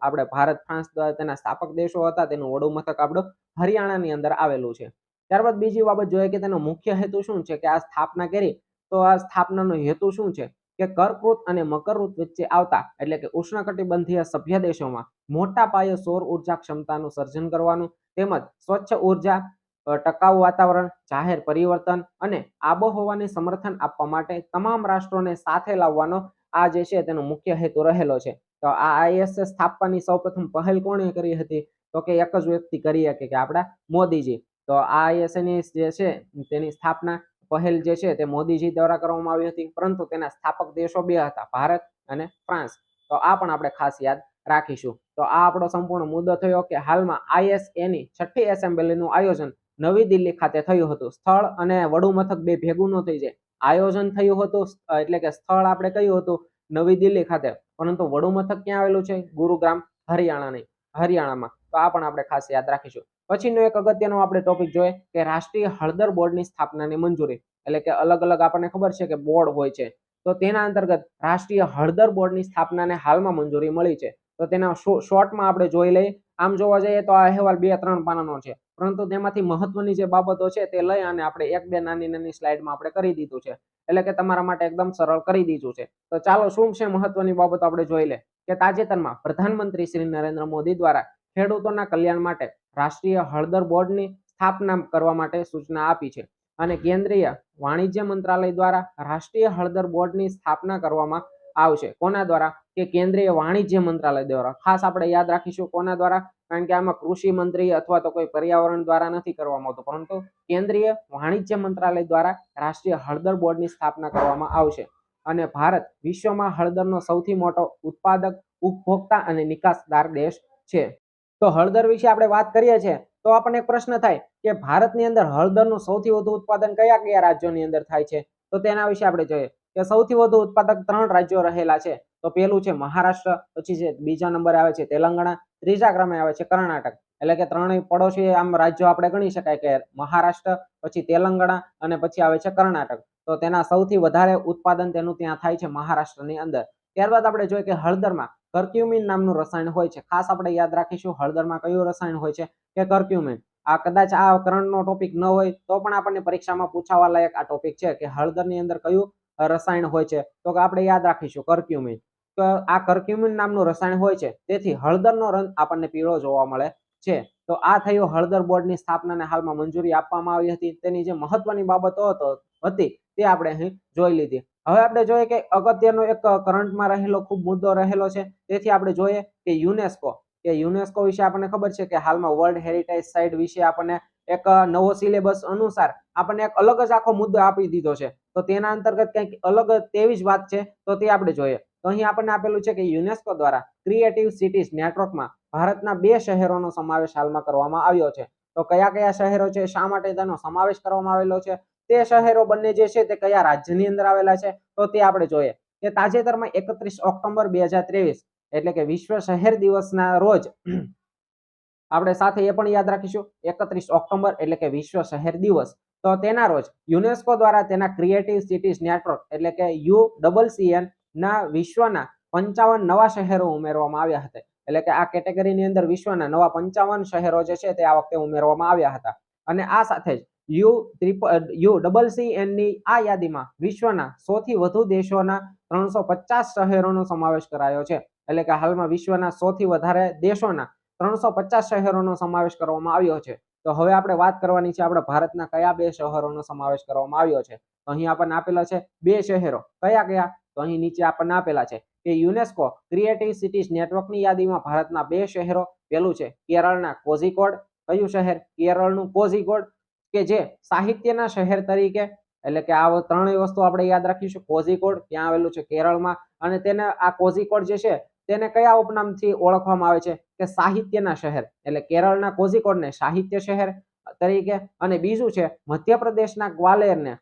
આપણે ભારત ફ્રાન્સ તેના સ્થાપક દેશો હતા, તેનું વડું મથક આપણું હરિયાણાની અંદર આવેલું છે. ત્યારબાદ બીજી બાબત જોઈએ કે તેનો મુખ્ય હેતુ શું છે, કે આ સ્થાપના કરી તો આ સ્થાપનાનો હેતુ શું છે, કે કર્કવૃત અને મકરવૃત વચ્ચે આવતા એટલે કે ઉષ્ણકટિબંધીય સભ્ય દેશોમાં મોટા પાયે સૌર ઉર્જા ક્ષમતાનું સર્જન કરવાનું, તેમજ સ્વચ્છ ઉર્જા, ટકાઉ વાતાવરણ, જાહેર પરિવર્તન અને આબોહવાને સમર્થન આપવા માટે તમામ રાષ્ટ્રોને સાથે લાવવાનો આ જે છે તેનો મુખ્ય હેતુ રહેલો છે. તો આ ISA સ્થાપવાની સૌપ્રથમ પહેલ કોણે કરી હતી, તો કે એક જ વ્યક્તિ કરી શકે કે આપણા મોદીજી. તો આ ISA ની જે છે તેની સ્થાપના પહેલ જે છે તે મોદીજી દ્વારા કરવામાં આવી હતી, પરંતુ તેના સ્થાપક દેશો 2 હતા, ભારત અને ફ્રાન્સ. તો આ પણ આપણે ખાસ યાદ રાખીશું. તો આ આપણો સંપૂર્ણ મુદ્દો થયો કે હાલમાં ISA ની 6ઠ્ઠી એસેમ્બલીનું આયોજન નવી દિલ્હી ખાતે થયું હતું. સ્થળ અને વડુ મથક બે ભેગું ન થઈ જાય. આયોજન થયું હતું, એટલે કે સ્થળ આપણે કયું હતું? નવી દિલ્હી ખાતે, પરંતુ વડુ મથક ક્યાં આવેલું છે? ગુરુગ્રામ, હરિયાણામાં. તો આ પણ આપણે ખાસ યાદ રાખીશું. પછીનો એક અગત્યનો આપણે ટોપિક જોઈએ કે રાષ્ટ્રીય હળદર બોર્ડની સ્થાપનાની મંજૂરી. એટલે કે અલગ અલગ આપણને ખબર છે કે બોર્ડ હોય છે, તો તેના અંતર્ગત રાષ્ટ્રીય હળદર બોર્ડની સ્થાપનાને હાલમાં મંજૂરી મળી છે. તો તેના શોર્ટમાં આપણે જોઈ લઈએ. આમ જોવા જઈએ તો આ અહેવાલ 2-3 પાનાનો છે, પરંતુ તેમાંથી મહત્વની જે બાબતો છે તે લઈ અને આપણે 1-2 નાની સ્લાઇડમાં આપણે કરી દીધું છે, એટલે કે તમારા માટે એકદમ સરળ કરી દીધું છે. તો ચાલો શું છે મહત્વની બાબતો આપણે જોઈ લે કે તાજેતરમાં પ્રધાનમંત્રી શ્રી નરેન્દ્ર મોદી દ્વારા ખેડૂતોના કલ્યાણ માટે રાષ્ટ્રીય હળદર બોર્ડની સ્થાપના કરવા માટે સૂચના આપી છે અને કેન્દ્રીય વાણિજ્ય મંત્રાલય દ્વારા રાષ્ટ્રીય હળદર બોર્ડની સ્થાપના કરવામાં આવશે. કોના દ્વારા? કે કેન્દ્રીય વાણિજ્ય મંત્રાલય દ્વારા. ખાસ આપણે યાદ રાખીશું કોના દ્વારા, કારણ કે આમાં કૃષિ મંત્રી અથવા તો કોઈ પર્યાવરણ દ્વારા નથી કરવામાં આવતું, પરંતુ કેન્દ્રીય વાણિજ્ય મંત્રાલય દ્વારા રાષ્ટ્રીય હળદર બોર્ડની સ્થાપના કરવામાં આવશે. અને ભારત વિશ્વમાં હળદરનો સૌથી મોટો ઉત્પાદક, ઉપભોક્તા અને નિકાસદાર દેશ છે. તો હળદર વિશે આપણે વાત કરીએ છીએ તો આપણને એક પ્રશ્ન થાય કે ભારતની અંદર હળદરનું સૌથી વધુ ઉત્પાદન કયા કયા રાજ્યોની અંદર થાય છે? તો તેના વિશે આપણે જોઈએ કે સૌથી વધુ ઉત્પાદક 3 રાજ્યો રહેલા છે. તો પહેલું છે મહારાષ્ટ્ર, પછી છે બીજા નંબરે આવે છે તેલંગાણા, ત્રીજા ક્રમે આવે છે કર્ણાટક. એટલે કે ત્રણેય પડોશી આમ રાજ્યો આપણે ગણી શકાય કે મહારાષ્ટ્ર, પછી તેલંગાણા અને પછી આવે છે કર્ણાટક. તો તેના સૌથી વધારે ઉત્પાદન તેનું ત્યાં થાય છે મહારાષ્ટ્રની અંદર. ત્યારબાદ આપણે જોઈએ કે હળદરમાં કર્ક્યુમિન નામનું રસાયણ હોય છે. ખાસ આપણે યાદ રાખીશું હળદરમાં કયું રસાયણ હોય છે કે કર્ક્યુમિન. આ કદાચ આ કરંટનો ટોપિક ન હોય તો પણ આપણને પરીક્ષામાં પૂછાવા લાયક આ ટોપિક છે કે હળદરની અંદર કયું રસાયણ હોય છે, તો કે આપણે યાદ રાખીશું કર્ક્યુમિન. તો આ કર્ક્યુમિન નામનું રસાયણ હોય છે, તેથી હળદરનો રંગ આપણને પીળો જોવા મળે છે. તો આ થયું હળદર બોર્ડની સ્થાપનાને હાલમાં મંજૂરી આપવામાં આવી હતી. તેની જે મહત્વની બાબતો હતી તે આપણે અહીં જોઈ લીધી. હવે આપણે જોઈએ કે અગત્યનો એક કરંટમાં રહેલો ખૂબ મુદ્દો રહેલો છે, તેથી આપણે જોઈએ કે યુનેસ્કો વિશે આપણને ખબર છે કે હાલમાં વર્લ્ડ હેરિટેજ સાઇટ વિશે આપણને એક નવો સિલેબસ અનુસાર આપણને એક અલગ જ આખો મુદ્દો આપી દીધો છે. તો તેના અંતર્ગત કંઈક અલગ તેવી જ વાત છે, તો તે આપણે જોઈએ. તો અહીં આપણને આપેલું છે કે યુનેસ્કો દ્વારા ક્રિએટિવ સિટીઝ નેટવર્કમાં ભારતના 2 શહેરોનો સમાવેશ હાલમાં કરવામાં આવ્યો છે. તો કયા કયા શહેરો છે, શા માટે તેનો સમાવેશ કરવામાં આવેલો છે, તે શહેરો બંને જે છે તે કયા રાજ્યની અંદર આવેલા છે, તો તે આપણે જોઈએ કે તાજેતરમાં 31 ઓક્ટોબર 2023 એટલે કે વિશ્વ શહેર દિવસના રોજ આપણે સાથે એ પણ યાદ રાખીશું 31 ઓક્ટોબર એટલે કે વિશ્વ શહેર દિવસ. તો તેના રોજ યુનેસ્કો દ્વારા તેના ક્રિએટિવ સિટીઝ નેટવર્ક એટલે કે UCCN ના વિશ્વના 55 નવા શહેરો ઉમેરવામાં આવ્યા હતા. એટલે કે આ કેટેગરીની અંદર વિશ્વના નવા 55 શહેરો જે છે તે આ વખતે ઉમેરવામાં આવ્યા હતા. અને આ સાથે જ UCCN ની આ યાદીમાં વિશ્વના સૌથી વધુ દેશોના 350 શહેરોનો સમાવેશ કરાયો છે. એટલે કે હાલમાં વિશ્વના સૌથી વધારે દેશોના 350 શહેરોનો સમાવેશ કરવામાં આવ્યો છે. તો હવે આપણે વાત કરવાની છે આપણે ભારતના કયા 2 શહેરોનો સમાવેશ કરવામાં આવ્યો છે. તો અહીં આપણને આપેલા છે 2 શહેરો. કયા કયા? તો અહીં નીચે આપણને આપેલા છે કે યુનેસ્કો ક્રિએટિવ સિટીઝ નેટવર્કની યાદીમાં ભારતના 2 શહેરો. પહેલું છે કેરળના કોઝિકોડ. કયું શહેર? કેરળનું કોઝિકોડ, કે જે સાહિત્યના શહેર તરીકે, એટલે કે આ ત્રણેય વસ્તુ આપણે યાદ રાખીશું. કોઝિકોડ ત્યાં આવેલું છે કેરળમાં, અને તેને આ કોઝિકોડ જે છે તેને કયા ઉપનામથી ઓળખવામાં આવે છે કે સાહિત્યના શહેર. એટલે કેરળના કોઝિકોડને સાહિત્ય શહેર તરીકે, અને બીજું છે મધ્યપ્રદેશના ગ્વાલિયરને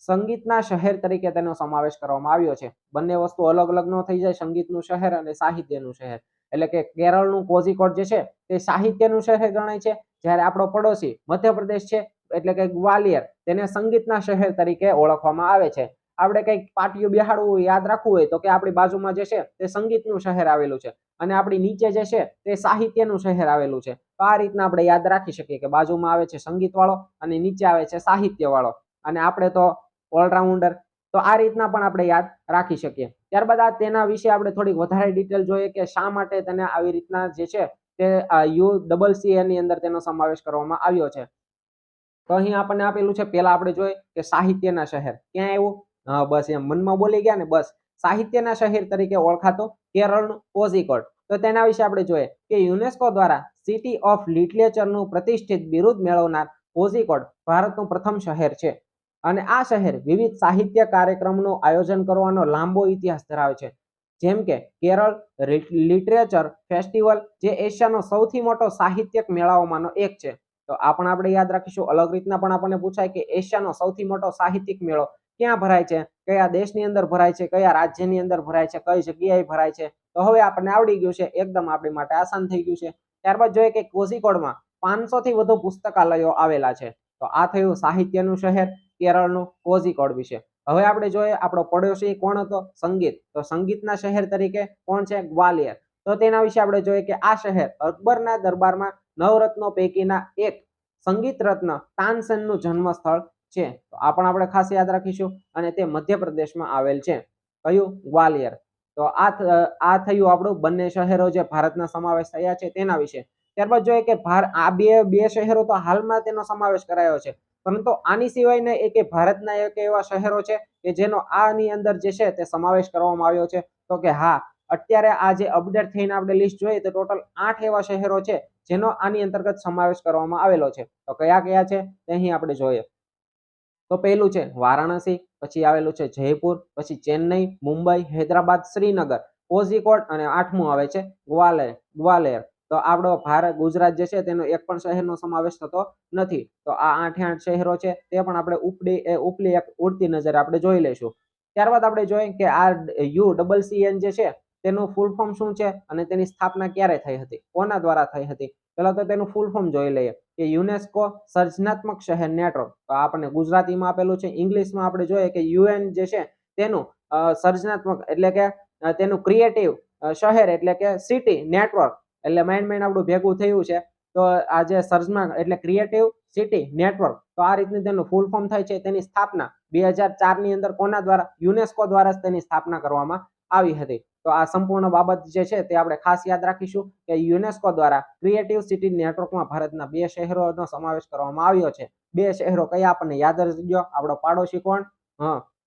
સંગીતના શહેર તરીકે તેનો સમાવેશ કરવામાં આવ્યો છે. બંને વસ્તુ અલગ અલગ ન થઈ જાય, સંગીતનું શહેર અને સાહિત્યનું શહેર. એટલે કે કેરળનું કોઝિકોડ જે છે તે સાહિત્યનું શહેર ગણાય છે, જ્યારે આપણો પડોશી મધ્યપ્રદેશ છે એટલે કે ગ્વાલિયર તેને સંગીતના શહેર તરીકે ઓળખવામાં આવે છે. આપણે કંઈક પાટિયું બેહાડવું યાદ રાખવું હોય તો કે આપણી બાજુમાં જે છે તે સંગીતનું શહેર આવેલું છે, અને આપણી નીચે જે છે તે સાહિત્યનું શહેર આવેલું છે. તો આ રીતના આપણે યાદ રાખી શકીએ કે બાજુમાં આવે છે સંગીત વાળો અને નીચે આવે છે સાહિત્ય વાળો, અને આપણે તો ઓલરાઉન્ડર. તો આ રીતના પણ આપણે યાદ રાખી શકીએ. ત્યારબાદ આ તેના વિશે આપણે થોડીક વધારે ડિટેલ જોઈએ કે શા માટે તેને આવી રીતના જે છે તે UCCN ની અંદર તેનો સમાવેશ કરવામાં આવ્યો છે. તો અહીં આપણને આપેલું છે, પહેલા આપણે જોઈએ કે સાહિત્યના શહેર ક્યાં આવ્યું? બસ એમ મનમાં બોલી ગયા ને, બસ સાહિત્યના શહેર તરીકે ઓળખાતો કેરળનું કોઝિકોડ. તો તેના વિશે આપણે જોઈએ કે યુનેસ્કો દ્વારા સિટી ઓફ લિટરેચરનું પ્રતિષ્ઠિત બિરુદ મેળવનાર કોઝિકોડ ભારતનું પ્રથમ શહેર છે. અને આ શહેર વિવિધ સાહિત્ય કાર્યક્રમનું આયોજન કરવાનો લાંબો ઇતિહાસ ધરાવે છે. જેમ કે કેરળ લિટરેચર ફેસ્ટિવલ, જે એશિયાનો સૌથી મોટો સાહિત્યક મેળાઓમાંનો એક છે. તો આ પણ આપણે યાદ રાખીશું. અલગ રીતના પણ આપણને પૂછાય કે એશિયાનો સૌથી મોટો સાહિત્યિક મેળો ક્યાં ભરાય છે, કયા દેશની અંદર ભરાય છે, કયા રાજ્યની અંદર ભરાય છે, કઈ જગ્યાએ ભરાય છે. તો હવે આપણને આવડી ગયું છે, એકદમ આપણી માટે આસાન થઈ ગયું છે. ત્યારબાદ જોઈએ કે કોઝિકોડમાં 500 થી વધુ પુસ્તકાલયો આવેલા છે. તો આ થયું સાહિત્યનું શહેર કેરળનું કોઝિકોડ વિશે. હવે આપણે જોઈએ આપણો પડોશી કોણ હતો, સંગીત. તો સંગીતના શહેર તરીકે કોણ છે, ગ્વાલિયર. તો તેના વિશે આપણે જોઈએ કે આ શહેર અકબરના દરબારમાં નવરત્નો પૈકીના એક સંગીત રત્ન તાનસેનનું જન્મ સ્થળ છે. તો આ પણ આપણે ખાસ યાદ રાખીશું અને તે મધ્યપ્રદેશમાં આવેલ છે. કયું, ગ્વાલિયર. તો આ થયું આપણું બંને શહેરો જે ભારતના સમાવેશ થયા છે તેના વિશે. ત્યારબાદ જોઈએ કે આ બે શહેરો તો હાલમાં તેનો સમાવેશ કરાયો છે, પરંતુ આની સિવાયના એક ભારતના એક એવા શહેરો છે કે જેનો આની અંદર જે છે તે સમાવેશ કરવામાં આવ્યો છે. તો કે હા, અત્યારે આ જે અપડેટ થઈને આપણે લિસ્ટ જોઈએ તો ટોટલ 8 એવા શહેરો છે જેનો આની અંતર્ગત સમાવેશ કરવામાં આવેલો છે. તો કયા કયા છે તે અહીં આપણે જોઈએ. તો પહેલું છે વારાણસી, પછી આવેલું છે જયપુર, પછી ચેન્નઈ, મુંબઈ, હૈદરાબાદ, શ્રીનગર, કોઝિકોડ અને 8મું આવે છે ગ્વાલેર. તો આપણો ભારત ગુજરાત જે છે તેનો એક પણ શહેરનો સમાવેશ થતો નથી. તો આ 8 શહેરો છે તે પણ આપણે ઉપલી એક ઉડતી નજરે આપણે જોઈ લઈશું. ત્યારબાદ આપણે જોઈએ કે આ UCCN જે છે તેનું ફૂલ ફોર્મ શું છે અને તેની સ્થાપના ક્યારે થઈ હતી, કોના દ્વારા થઈ હતી. પહેલા તો તેનું ફૂલ ફોર્મ જોઈ લઈએ કે યુનેસ્કો સર્જનાત્મક શહેર નેટવર્ક. તો આપણને ગુજરાતીમાં આપેલું છે. ઇંગ્લિશમાં આપણે જોઈએ કે UN જે છે તેનું સર્જનાત્મક એટલે કે તેનું ક્રિએટિવ શહેર એટલે કે સિટી નેટવર્ક, એટલે મેઇન આપણું ભેગું થયું છે. તો આ જે સર્જનાત્મક એટલે ક્રિએટિવ સિટી નેટવર્ક, તો આ રીતની તેનું ફૂલ ફોર્મ થાય છે. તેની સ્થાપના 2004 ની અંદર કોના દ્વારા, યુનેસ્કો દ્વારા તેની સ્થાપના કરવામાં આવી હતી. તો આ સંપૂર્ણ બાબત જે છે તે આપણે ખાસ યાદ રાખીશું કે યુનેસ્કો દ્વારા ક્રિએટિવ સિટી નેટવર્કમાં ભારતના 2 શહેરોનો સમાવેશ કરવામાં આવ્યો છે. 2 શહેરો કયા આપણને યાદ જ ગયો, આપણો પાડોશી કોણ,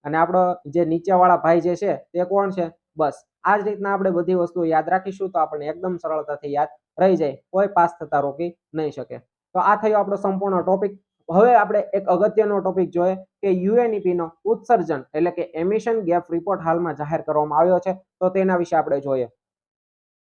અને આપણો જે નીચેવાળા ભાઈ જે છે તે કોણ છે. બસ આ જ રીતના આપણે બધી વસ્તુઓ યાદ રાખીશું તો આપણને એકદમ સરળતાથી યાદ રહી જાય, કોઈ પાસ થતા રોકી નહીં શકે. તો આ થયો આપણો સંપૂર્ણ ટોપિક. હવે આપણે એક અગત્યનો ટોપિક જોઈએ કે UNEP નો ઉત્સર્જન એટલે કે એમિશન ગેપ રિપોર્ટ હાલમાં જાહેર કરવામાં આવ્યો છે. તો તેના વિશે આપણે જોઈએ.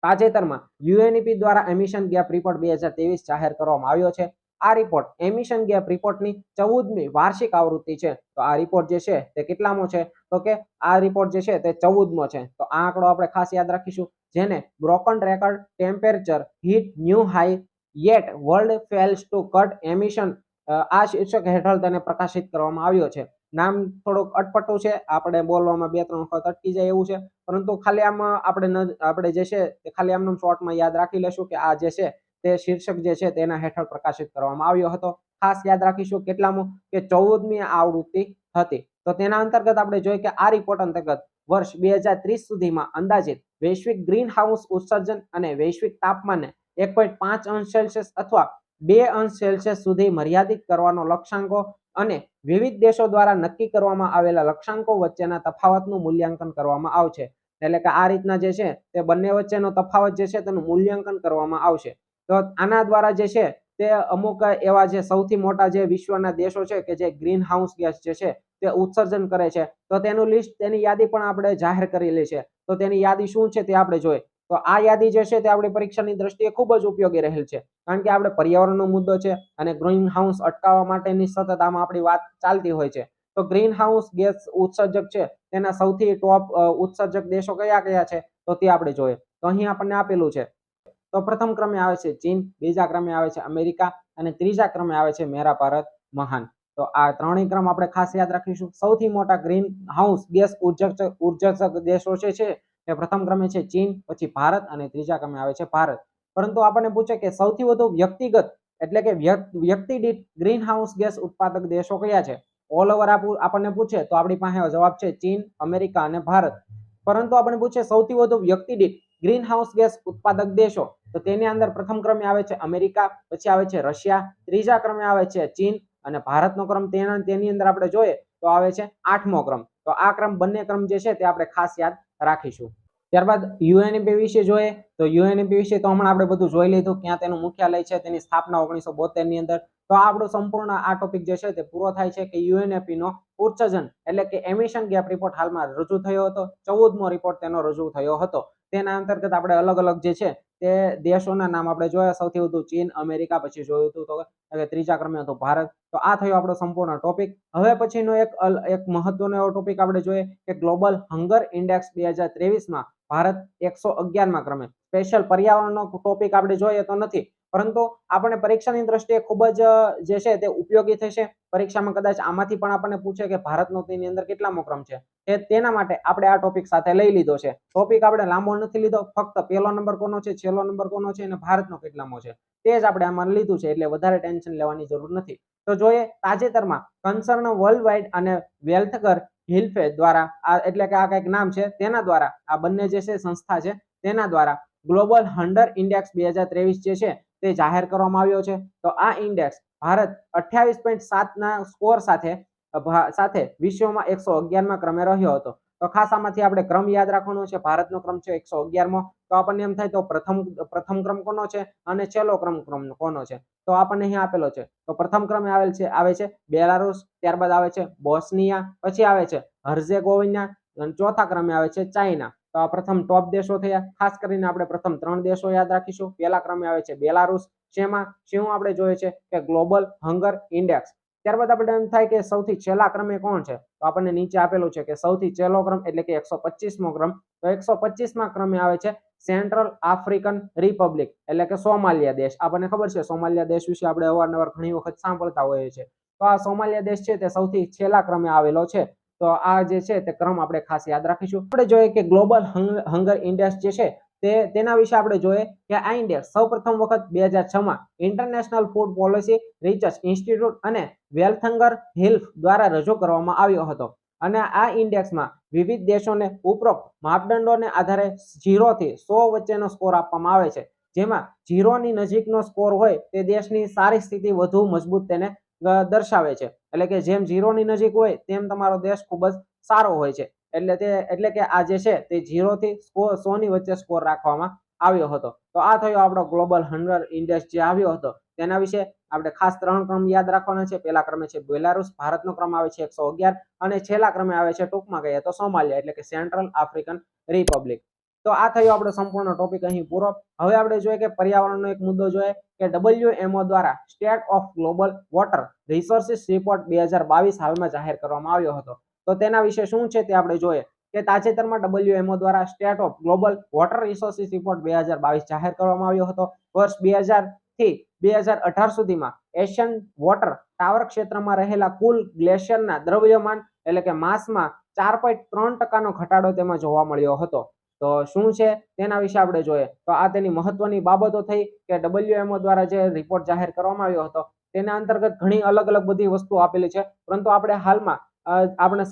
તાજેતરમાં UNEP દ્વારા એમિશન ગેપ રિપોર્ટ 2023 જાહેર કરવામાં આવ્યો છે. આ રિપોર્ટ એમિશન ગેપ રિપોર્ટની 14મી વાર્ષિક આવૃત્તિ છે. તો આ રિપોર્ટ જે છે તે કેટલામો છે, તો કે આ રિપોર્ટ જે છે તે 14મો છે. તો આ આંકડો આપણે ખાસ યાદ રાખીશું. જેને broken record temperature hit new high yet world fails to cut emission, આ શીર્ષક હેઠળ તેને પ્રકાશિત કરવામાં આવ્યો છે. નામ થોડુંક અટપટું છે, આપણે બોલવામાં 2-3 વખત અટકી જાય એવું છે, પરંતુ ખાલી આમ આપણે જે છે તે ખાલી આમનું શોર્ટમાં યાદ રાખી લેશું કે આ જે છે તે શીર્ષક જે છે તેના હેઠળ પ્રકાશિત કરવામાં આવ્યો હતો. ખાસ યાદ રાખીશું કેટલામું, કે 14મી આવૃત્તિ હતી. તો તેના અંતર્ગત આપણે જોઈએ કે આ રિપોર્ટ અંતર્ગત વર્ષ 2030 સુધીમાં અંદાજિત વૈશ્વિક ગ્રીન હાઉસ ઉત્સર્જન અને વૈશ્વિક તાપમાનને 1.5 અંશ સેલ્સિયસ અથવા 2 અંશ સેલ્સિયસ સુધી મર્યાદિત કરવાનો લક્ષ્યાંકો અને વિવિધ દેશો દ્વારા નક્કી કરવામાં આવેલા લક્ષ્યાંકો વચ્ચેના તફાવતનું મૂલ્યાંકન કરવામાં આવશે. એટલે કે આ રીતના જે છે તે બંને વચ્ચેનો તફાવત જે છે તેનું મૂલ્યાંકન કરવામાં આવશે. તો આના દ્વારા જે છે તે અમુક એવા જે સૌથી મોટા જે વિશ્વના દેશો છે કે જે ગ્રીન હાઉસ ગેસ જે છે તે ઉત્સર્જન કરે છે, તો તેનું લિસ્ટ, તેની યાદી પણ આપણે જાહેર કરેલી છે. તો તેની યાદી શું છે તે આપણે જોઈએ. તો આ યાદી જે છે તે આપણી પરીક્ષાની દ્રષ્ટિએ ખૂબ જ ઉપયોગી રહેલ છે, કારણ કે આપણે પર્યાવરણનો મુદ્દો છે અને ગ્રીન હાઉસ અટકાવવા માટેની સતત આમાં આપણી વાત ચાલતી હોય છે. તો ગ્રીન હાઉસ ગેસ ઉત્સર્જક છે તેના સૌથી ટોપ ઉત્સર્જક દેશો કયા કયા છે તો તે આપણે જોઈએ. તો અહીં આપણને આપેલું છે. તો પ્રથમ ક્રમે આવે છે ચીન, બીજા ક્રમે આવે છે અમેરિકા અને ત્રીજા ક્રમે આવે છે મેરા ભારત મહાન. તો આ ત્રણેય ક્રમ આપણે ખાસ યાદ રાખીશું. સૌથી મોટા ગ્રીન હાઉસ ગેસ ઉત્સર્જક દેશો છે તે પ્રથમ ક્રમે છે ચીન, પછી ભારત અને ત્રીજા ક્રમે આવે છે ભારત. પરંતુ આપણને પૂછે કે સૌથી વધુ વ્યક્તિગત એટલે કે વ્યક્તિ દીઠ ગ્રીન હાઉસ ગેસ ઉત્પાદક દેશો કયા છે. ઓલ ઓવર આપણને પૂછે તો આપણી પાસે જવાબ છે ચીન, અમેરિકા અને ભારત. પરંતુ આપણને પૂછે સૌથી વધુ વ્યક્તિ દીઠ ગ્રીન હાઉસ ગેસ ઉત્પાદક દેશો, તો તેની અંદર પ્રથમ ક્રમે આવે છે અમેરિકા, પછી આવે છે રશિયા, ત્રીજા ક્રમે આવે છે ચીન અને ભારતનો ક્રમ તેની અંદર આપણે જોઈએ તો આવે છે 8મો ક્રમ. તો આ ક્રમ, બંને ક્રમ જે છે તે આપણે ખાસ યાદ રાખીશું. ત્યારબાદ UNEP વિશે જોઈએ તો UNEP વિશે તો હમણાં આપણે બધું જોઈ લીધું, ક્યાં તેનું મુખ્યાલય છે, તેની સ્થાપના 1972 ની અંદર. તો આપણો સંપૂર્ણ આ ટોપિક જે છે તે પૂરો થાય છે કે UNEP નો ઉત્સર્જન એટલે કે એમિશન ગેપ રિપોર્ટ હાલમાં રજૂ થયો હતો. 14મો રિપોર્ટ તેનો રજૂ થયો હતો. તેના અંતર્ગત આપણે અલગ અલગ જે છે તે દેશોના નામ આપણે જોયા. સૌથી વધુ ચીન, અમેરિકા, પછી જોયું હતું તો ત્રીજા ક્રમે હતું ભારત. તો આ થયો આપણો સંપૂર્ણ ટોપિક. હવે પછીનો એક મહત્વનો એવો ટોપિક આપણે જોઈએ કે ગ્લોબલ હંગર ઇન્ડેક્સ 2023 ભારત 111 ક્રમે. સ્પેશિયલ પર્યાવરણનો ટોપિક આપણે જોઈએ તો નથી, પરંતુ આપણે પરીક્ષાની દ્રષ્ટિએ ખૂબ જ જે છે તે ઉપયોગી થશે. પરીક્ષામાં કદાચ આમાંથી પણ આપણને પૂછે કે ભારતનો તેની અંદર કેટલામો ક્રમ છે, તેના માટે આપણે આ ટોપિક સાથે લઈ લીધો છે. ટોપિક આપણે લાંબો નથી લીધો, ફક્ત પહેલો નંબર કોનો છે, છેલ્લો નંબર કોનો છે અને ભારતનો કેટલામો છે તે જ આપણે આમાં લીધું છે, એટલે વધારે ટેન્શન લેવાની જરૂર નથી. તો જોઈએ તાજેતરમાં કન્સર્ન વર્લ્ડ વાઇડ અને વેલ્થગર હિલ્ફે દ્વારા એટલે કે આ કંઈક નામ છે તેના દ્વારા આ બંને જે છે સંસ્થા છે તેના દ્વારા ગ્લોબલ હંગર ઇન્ડેક્સ 2023 જે છે તે જાહેર કરવામાં આવ્યો છે. તો આ ઇન્ડેક્સ ભારત 28.7 ના સ્કોર સાથે વિશ્વમાં 111માં ક્રમે રહ્યો હતો. તો ખાસ આમાંથી આપણે ક્રમ યાદ રાખવાનો છે. ભારતનો ક્રમ છે 111મો. તો આપણને એમ થાય તો પ્રથમ ક્રમ કોનો છે અને છેલ્લો ક્રમ કોનો છે, તો આપણને અહીં આપેલો છે. તો પ્રથમ ક્રમે આવે છે બેલારુસ, ત્યારબાદ આવે છે બોસ્નિયા, પછી આવે છે હર્ઝેગોવિના, ચોથા ક્રમે આવે છે ચાઇના. તો આ પ્રથમ ટોપ દેશો થયા. ખાસ કરીને આપણે પ્રથમ 3 દેશો યાદ રાખીશું. પહેલા ક્રમે આવે છે બેલારુસ. શું આપણે જોઈએ છે કે ગ્લોબલ હંગર ઇન્ડેક્સ. ત્યારબાદ આપણે એમ થાય કે સૌથી છેલ્લા ક્રમે કોણ છે, તો આપણને નીચે આપેલું છે કે સૌથી છેલ્લો ક્રમ એટલે કે 125મો ક્રમ. તો 125મા ક્રમે આવે છે સેન્ટ્રલ આફ્રિકન રિપબ્લિક એટલે કે સોમાલિયા દેશ. આપણને ખબર છે સોમાલિયા દેશ વિશે આપણે અવારનવાર ઘણી વખત સાંભળતા હોઈએ છીએ. તો આ સોમાલિયા દેશ છે તે સૌથી છેલ્લા ક્રમે આવેલો છે. તો આ જે છે તે ક્રમ આપણે ખાસ યાદ રાખીશું. આપણે જોઈએ કે ગ્લોબલ હંગર ઇન્ડેક્સ જે છે તેના વિશે આપણે જોઈએ કે આ ઇન્ડેક્સ સૌપ્રથમ વખત 2006માં international food policy research institute અને વેલ્થંગર હિલ્ફ દ્વારા રજૂ કરવામાં આવ્યો હતો. અને આ ઇન્ડેક્સમાં વિવિધ દેશોને ઉપરોક્ત માપદંડોને આધારે 0 થી 100 વચ્ચેનો સ્કોર આપવામાં આવે છે. જેમાં 0ની નજીકનો સ્કોર હોય તે દેશની સારી સ્થિતિ વધુ મજબૂત તેને દર્શાવે છે. એટલે કે જેમ 0ની નજીક હોય તેમ તમારો દેશ ખૂબ જ સારો હોય છે. એટલે કે આ જે છે તે 0 થી 100ની વચ્ચે સ્કોર રાખવામાં આવ્યો હતો. તો આ થયો આપણો ગ્લોબલ હંગર ઇન્ડેક્સ જે આવ્યો હતો તેના વિશે આપણે ખાસ 3 ક્રમ યાદ રાખવાના છે. પહેલા ક્રમે છે બેલારુસ, ભારતનો ક્રમ આવે છે 111 અને છેલ્લા ક્રમે આવે છે ટૂંકમાં કહીએ તો સોમાલિયા એટલે કે સેન્ટ્રલ આફ્રિકન રિપબ્લિક. તો આ થયો આપણો સંપૂર્ણ ટોપિક અહીં પૂરો. હવે આપણે જોઈએ કે પર્યાવરણનો એક મુદ્દો જોઈએ કે WMO દ્વારા state of global water resources report 2022 હાલમાં જાહેર કરવામાં આવ્યો હતો. તો તેના વિશે શું છે તે આપણે જોઈએ કે તાજેતરમાં WMO દ્વારા state of global water resources report 2022 જાહેર કરવામાં આવ્યો હતો. વર્ષ 2000 થી 2018 સુધીમાં એશિયન વોટર ટાવર ક્ષેત્રમાં રહેલા કુલ ગ્લેશિયરના દ્રવ્યમાન એટલે કે માસમાં 4.3% ઘટાડો તેમાં જોવા મળ્યો હતો. તો શું છે તેના વિશે આપણે જોઈએ તો આ તેની મહત્વની બાબતો થઈ કે WMO દ્વારા જે રિપોર્ટ જાહેર કરવામાં આવ્યો હતો તેના અંતર્ગત ઘણી અલગ બધી વસ્તુ આપેલી છે, પરંતુ આપણે હાલમાં આપણે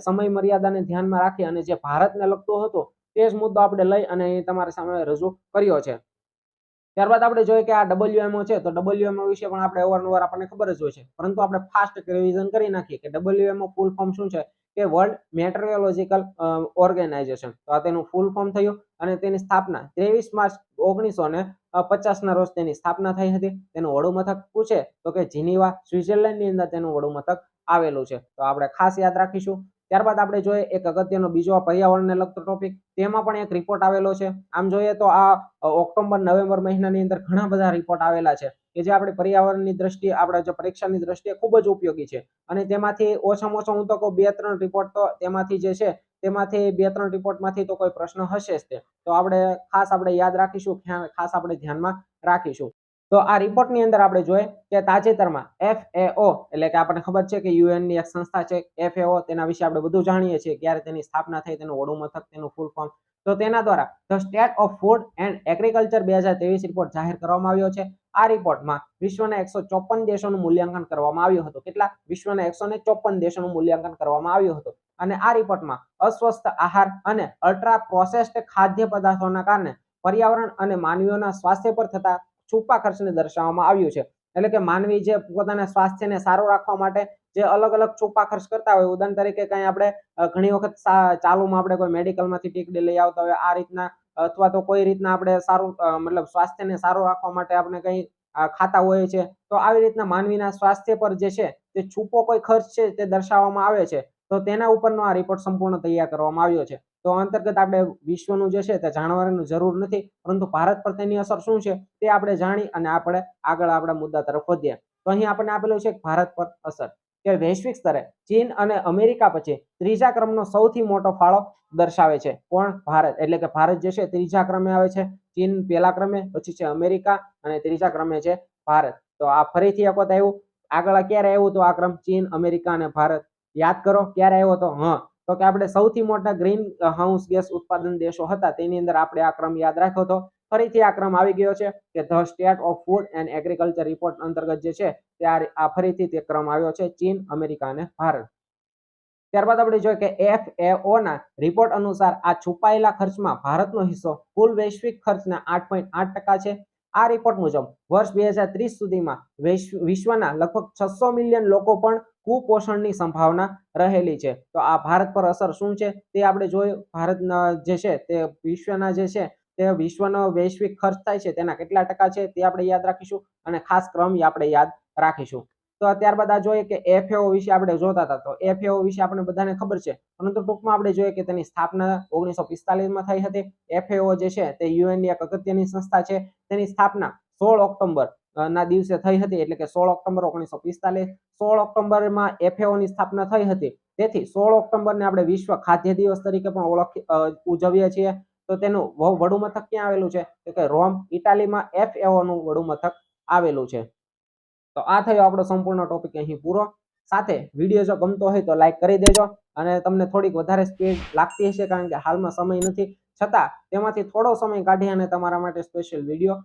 સમય મર્યાદાને ધ્યાનમાં રાખી અને જે ભારતને લગતો હતો તે જ મુદ્દો આપણે લઈ અને તમારી સામે રજૂ કર્યો છે. ત્યારબાદ આપણે જોઈએ કે આ WMO છે તો WMO વિશે પણ આપણે અવારનવાર આપણને ખબર જ હોય છે, પરંતુ આપણે ફાસ્ટ રિવિઝન કરી નાખીએ કે WMO ફૂલ ફોર્મ શું છે કે વર્લ્ડ મેટ્રોલોજિકલ ઓર્ગેનાઇઝેશન. તો આ તેનું ફૂલ ફોર્મ થયું અને તેની સ્થાપના 23 માર્ચ 1950ના રોજ તેની સ્થાપના થઈ હતી. તેનું વડું મથક પૂછે તો કે જીનીવા સ્વિટ્ઝરલેન્ડની અંદર તેનું વડું મથક આવેલું છે. તો આપણે ખાસ યાદ રાખીશું. ત્યારબાદ આપણે જોઈએ એક અગત્યનો બીજો પર્યાવરણને લગતો ટોપિક, તેમાં પણ એક રિપોર્ટ આવેલો છે. આમ જોઈએ તો આ ઓક્ટોબર નવેમ્બર મહિનાની અંદર ઘણા બધા રિપોર્ટ આવેલા છે કે જે આપણે પર્યાવરણની દ્રષ્ટિએ આપણે જે પરીક્ષાની દ્રષ્ટિએ ખૂબ જ ઉપયોગી છે. અને તેમાંથી ઓછામાં ઓછો હું તો કહું 2-3 રિપોર્ટ તો તેમાંથી જે છે તેમાંથી 2-3 રિપોર્ટમાંથી તો કોઈ પ્રશ્ન હશે જ તે. તો આપણે ખાસ યાદ રાખીશું, ખાસ આપણે ધ્યાનમાં રાખીશું. તો આ રિપોર્ટની અંદર આપણે જોઈએ કે તાજેતરમાં FAO એટલે કે આપણને ખબર છે કે યુએનની એક સંસ્થા છે FAO, તેના વિશે આપણે બધું જાણીએ છીએ ક્યારે તેની સ્થાપના થઈ, તેનું વડું મથક, તેનું ફૂલ ફોર્મ. તો તેના દ્વારા the state of food and agriculture 2023 report જાહેર કરવામાં આવ્યો છે. આ રિપોર્ટમાં વિશ્વના 154 દેશોનું મૂલ્યાંકન કરવામાં આવ્યું હતું. કેટલા? વિશ્વના 154 દેશોનું મૂલ્યાંકન કરવામાં આવ્યું હતું. અને આ રિપોર્ટમાં અસ્વસ્થ આહાર અને અલ્ટ્રા પ્રોસેસ્ડ ખાદ્ય પદાર્થોના કારણે પર્યાવરણ અને માનવીઓના સ્વાસ્થ્ય પર થતા છુપા ખર્ચને દર્શાવવામાં આવ્યું છે. એટલે કે માનવી જે પોતાના સ્વાસ્થ્યને સારું રાખવા માટે જે અલગ છુપા ખર્ચ કરતા હોય, ઉદાહરણ તરીકે કઈ આપણે ઘણી વખત ચાલુમાં આપણે કોઈ મેડિકલમાંથી ટીકડી લઈ આવતા હોય આ રીતના, અથવા તો કોઈ રીતના આપણે સારું મતલબ સ્વાસ્થ્યને સારું રાખવા માટે આપણે કઈ ખાતા હોઈએ છીએ. તો આવી રીતના માનવીના સ્વાસ્થ્ય પર જે છે તે છુપો કોઈ ખર્ચ છે તે દર્શાવવામાં આવે છે. તો તેના ઉપરનો આ રિપોર્ટ સંપૂર્ણ તૈયાર કરવામાં આવ્યો છે. તો અંતર્ગત આપણે વિશ્વનું જે છે તે જાણવાની જરૂર નથી, પરંતુ ભારત પર તેની અસર શું છે તે આપણે જાણી અને આપણે આગળ આપણા મુદ્દા તરફ વધીએ. તો અહીં આપણને આપેલું છે ભારત પર અસર, કે વૈશ્વિક સ્તરે ચીન અને અમેરિકા પછી ત્રીજા ક્રમનો સૌથી મોટો ફાળો દર્શાવે છે. કોણ? ભારત. એટલે કે ભારત જે છે ત્રીજા ક્રમે આવે છે, ચીન પહેલા ક્રમે, પછી છે અમેરિકા અને ત્રીજા ક્રમે છે ભારત. તો આ ફરીથી એક વખત આવ્યું. આગળ ક્યારે આવ્યું તો આ ક્રમ? ચીન, અમેરિકા અને ભારત. યાદ કરો ક્યારે આવ્યો તો? તો કે આપણે સૌથી મોટા ગ્રીન હાઉસ ગેસ ઉત્પાદન દેશો હતા તેની અંદર આપણે આ ક્રમ યાદ રાખ્યો હતો. ફરીથી આ ક્રમ આવી ગયો છે કે the state of food and agriculture report અંતર્ગત જે છે તે આ ફરીથી તે ક્રમ આવ્યો છે, ચીન, અમેરિકા અને ભારત. ત્યારબાદ આપણે જોઈએ કે FAO ના રિપોર્ટ અનુસાર આ છુપાયેલા ખર્ચમાં ભારતનો હિસ્સો કુલ વૈશ્વિક ખર્ચના 8.8% છે. આ રિપોર્ટ મુજબ વર્ષ 2030 સુધીમાં વિશ્વના લગભગ 600 મિલિયન લોકો પણ કુપોષણની સંભાવના રહેલી છે. તો આ ભારત પર અસર શું છે તે આપણે જોયું. ભારતના જે છે તે વિશ્વના જે છે તે વિશ્વનો વૈશ્વિક ખર્ચ થાય છે તેના કેટલા ટકા છે તે આપણે યાદ રાખીશું અને ખાસ ક્રમ આપણે યાદ રાખીશું. તો ત્યારબાદ આ જોઈએ કે FAO વિશે આપણે જોતા હતા. તો FAO વિશે આપણે બધાને ખબર છે, પરંતુ ટૂંકમાં આપણે જોઈએ કે તેની સ્થાપના 1945માં થઈ હતી. FAO જે છે તે યુએનની એક અગત્યની સંસ્થા છે. તેની સ્થાપના 16 ઓક્ટોબર ના દિવસે થઈ હતી, એટલે કે 16 ઓક્ટોબર 1945. 16 ઓક્ટોબરમાં FAO ની સ્થાપના થઈ હતી. તેથી 16 ઓક્ટોબરને આપણે વિશ્વ ખાદ્ય દિવસ તરીકે પણ ઉજવીએ છીએ. તો તેનું વડુ મથક ક્યાં આવેલું છે? તો કે રોમ, ઇટાલીમાં FAO નું વડુ મથક આવેલું છે. તો આ થયો આપણો સંપૂર્ણ ટોપિક અહીં પૂરો. સાથે વિડીયો જો ગમતો હોય તો લાઈક કરી દેજો, અને તમને થોડીક વધારે સ્પીડ લાગતી હશે કારણ કે હાલમાં સમય નથી, છતાં તેમાંથી થોડો સમય કાઢી અને તમારા માટે સ્પેશિયલ વિડીયો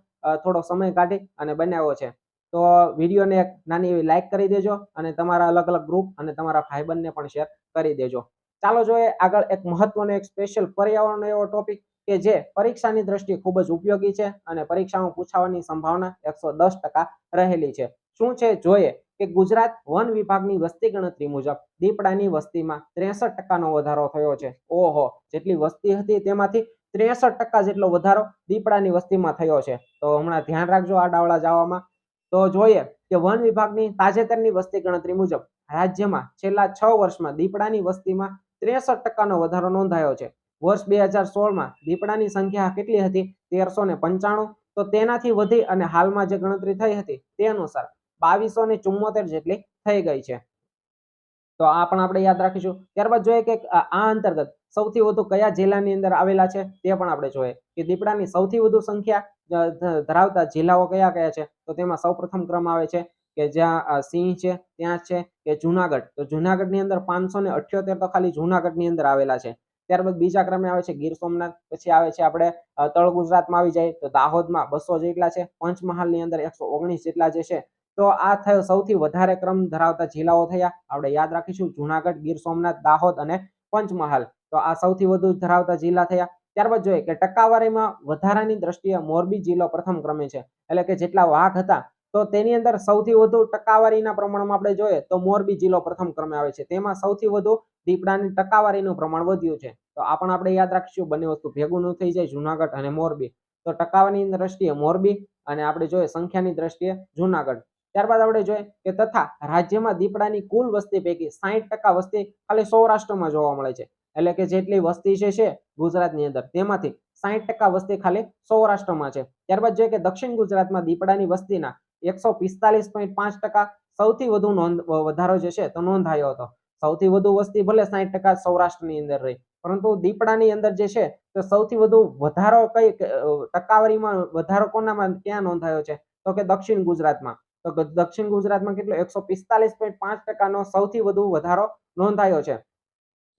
થોડો સમય કાઢી અને બનાવ્યો છે. તો વિડીયોને એક નાની એવી લાઈક કરી દેજો અને તમારા અલગ અલગ ગ્રુપ અને તમારા ભાઈબંધને પણ શેર કરી દેજો. ચાલો જોઈએ આગળ એક મહત્વનો એક સ્પેશિયલ પર્યાવરણ એવો ટોપિક કે જે પરીક્ષાની દ્રષ્ટિએ ખૂબ જ ઉપયોગી છે અને પરીક્ષામાં પૂછાવાની સંભાવના 110% રહેલી છે. શું છે જોઈએ કે ગુજરાત વન વિભાગની વસ્તી ગણતરી મુજબ દીપડાની વસ્તીમાં 63% વધારો થયો છે. ઓહો, જેટલી વસ્તી હતી તેમાંથી 63% જેટલો વધારો દીપડાની વસ્તીમાં થયો છે. તો હમણાં ધ્યાન રાખજો આ ડાવડા જવામાં. તો જોઈએ કે વન વિભાગની તાજેતરની વસ્તી ગણતરી મુજબ રાજ્યમાં છેલ્લા 6 વર્ષમાં દીપડાની વસ્તીમાં 63% વધારો નોંધાયો છે. વર્ષ 2016માં દીપડાની સંખ્યા કેટલી હતી? 1395. તો તેનાથી વધી અને હાલમાં જે ગણતરી થઈ હતી તે અનુસાર 2274 જેટલી થઈ ગઈ છે. તો આ પણ આપણે યાદ રાખીશું. ત્યારબાદ જોઈએ કે આ અંતર્ગત સૌથી વધુ કયા જિલ્લાની અંદર આવેલા છે તે પણ આપણે જોઈએ કે દીપડાની સૌથી વધુ સંખ્યા ધરાવતા જિલ્લાઓ કયા કયા છે. તો તેમાં સૌપ્રથમ ક્રમ આવે છે કે જ્યાં સિંહ છે ત્યાં છે કે જુનાગઢ. તો જુનાગઢની અંદર 578 તો ખાલી જુનાગઢની અંદર આવેલા છે. ત્યારબાદ બીજા ક્રમે આવે છે ગીર સોમનાથ. પછી આવે છે આપણે તળ ગુજરાતમાં આવી જાય તો દાહોદમાં 200 જેટલા છે. પંચમહાલની અંદર 119 જેટલા જે છે. તો આ થયો સૌથી વધારે ક્રમ ધરાવતા જિલ્લાઓ થયા. આપણે યાદ રાખીશું જુનાગઢ, ગીર સોમનાથ, દાહોદ અને પંચમહાલ. તો આ સૌથી વધુ ધરાવતા જિલ્લા થયા. ત્યારબાદ જોઈએ કે ટકાવારીમાં વધારાની દ્રષ્ટિએ મોરબી જિલ્લો પ્રથમ ક્રમે છે. એટલે કે જેટલા વાઘ હતા તો તેની અંદર સૌથી વધુ ટકાવારીના પ્રમાણમાં આપણે જોઈએ તો મોરબી જિલ્લો પ્રથમ ક્રમે આવે છે. તેમાં સૌથી વધુ દીપડાની ટકાવારીનું પ્રમાણ વધ્યું છે. તો આ પણ આપણે યાદ રાખીશું. બંને વસ્તુ ભેગું ન થઈ જાય, જુનાગઢ અને મોરબી. તો ટકાવારીની દ્રષ્ટિએ મોરબી અને આપણે જોઈએ સંખ્યાની દ્રષ્ટિએ જુનાગઢ. ત્યારબાદ આપણે જોઈએ કે તથા રાજ્યમાં દીપડાની કુલ વસ્તી પૈકી 60% વસ્તી ખાલી સૌરાષ્ટ્રમાં જોવા મળે છે. એટલે કે જેટલી વસ્તી છે ગુજરાતની અંદર તેમાંથી 60% વસ્તી ખાલી સૌરાષ્ટ્રમાં છે. ત્યારબાદ જોઈએ કે દક્ષિણ ગુજરાતમાં દીપડાની વસ્તીના 145.5% સૌથી વધુ વધારો જે છે તો નોંધાયો હતો. સૌથી વધુ વસ્તી ભલે 60% સૌરાષ્ટ્રની અંદર રહી, પરંતુ દીપડાની અંદર જે છે તો સૌથી વધુ વધારો કઈ ટકાવારીમાં વધારો કોનામાં ક્યાં નોંધાયો છે? તો કે દક્ષિણ ગુજરાતમાં. તો દક્ષિણ ગુજરાતમાં કેટલો? 145.5% સૌથી વધુ વધારો નોંધાયો છે.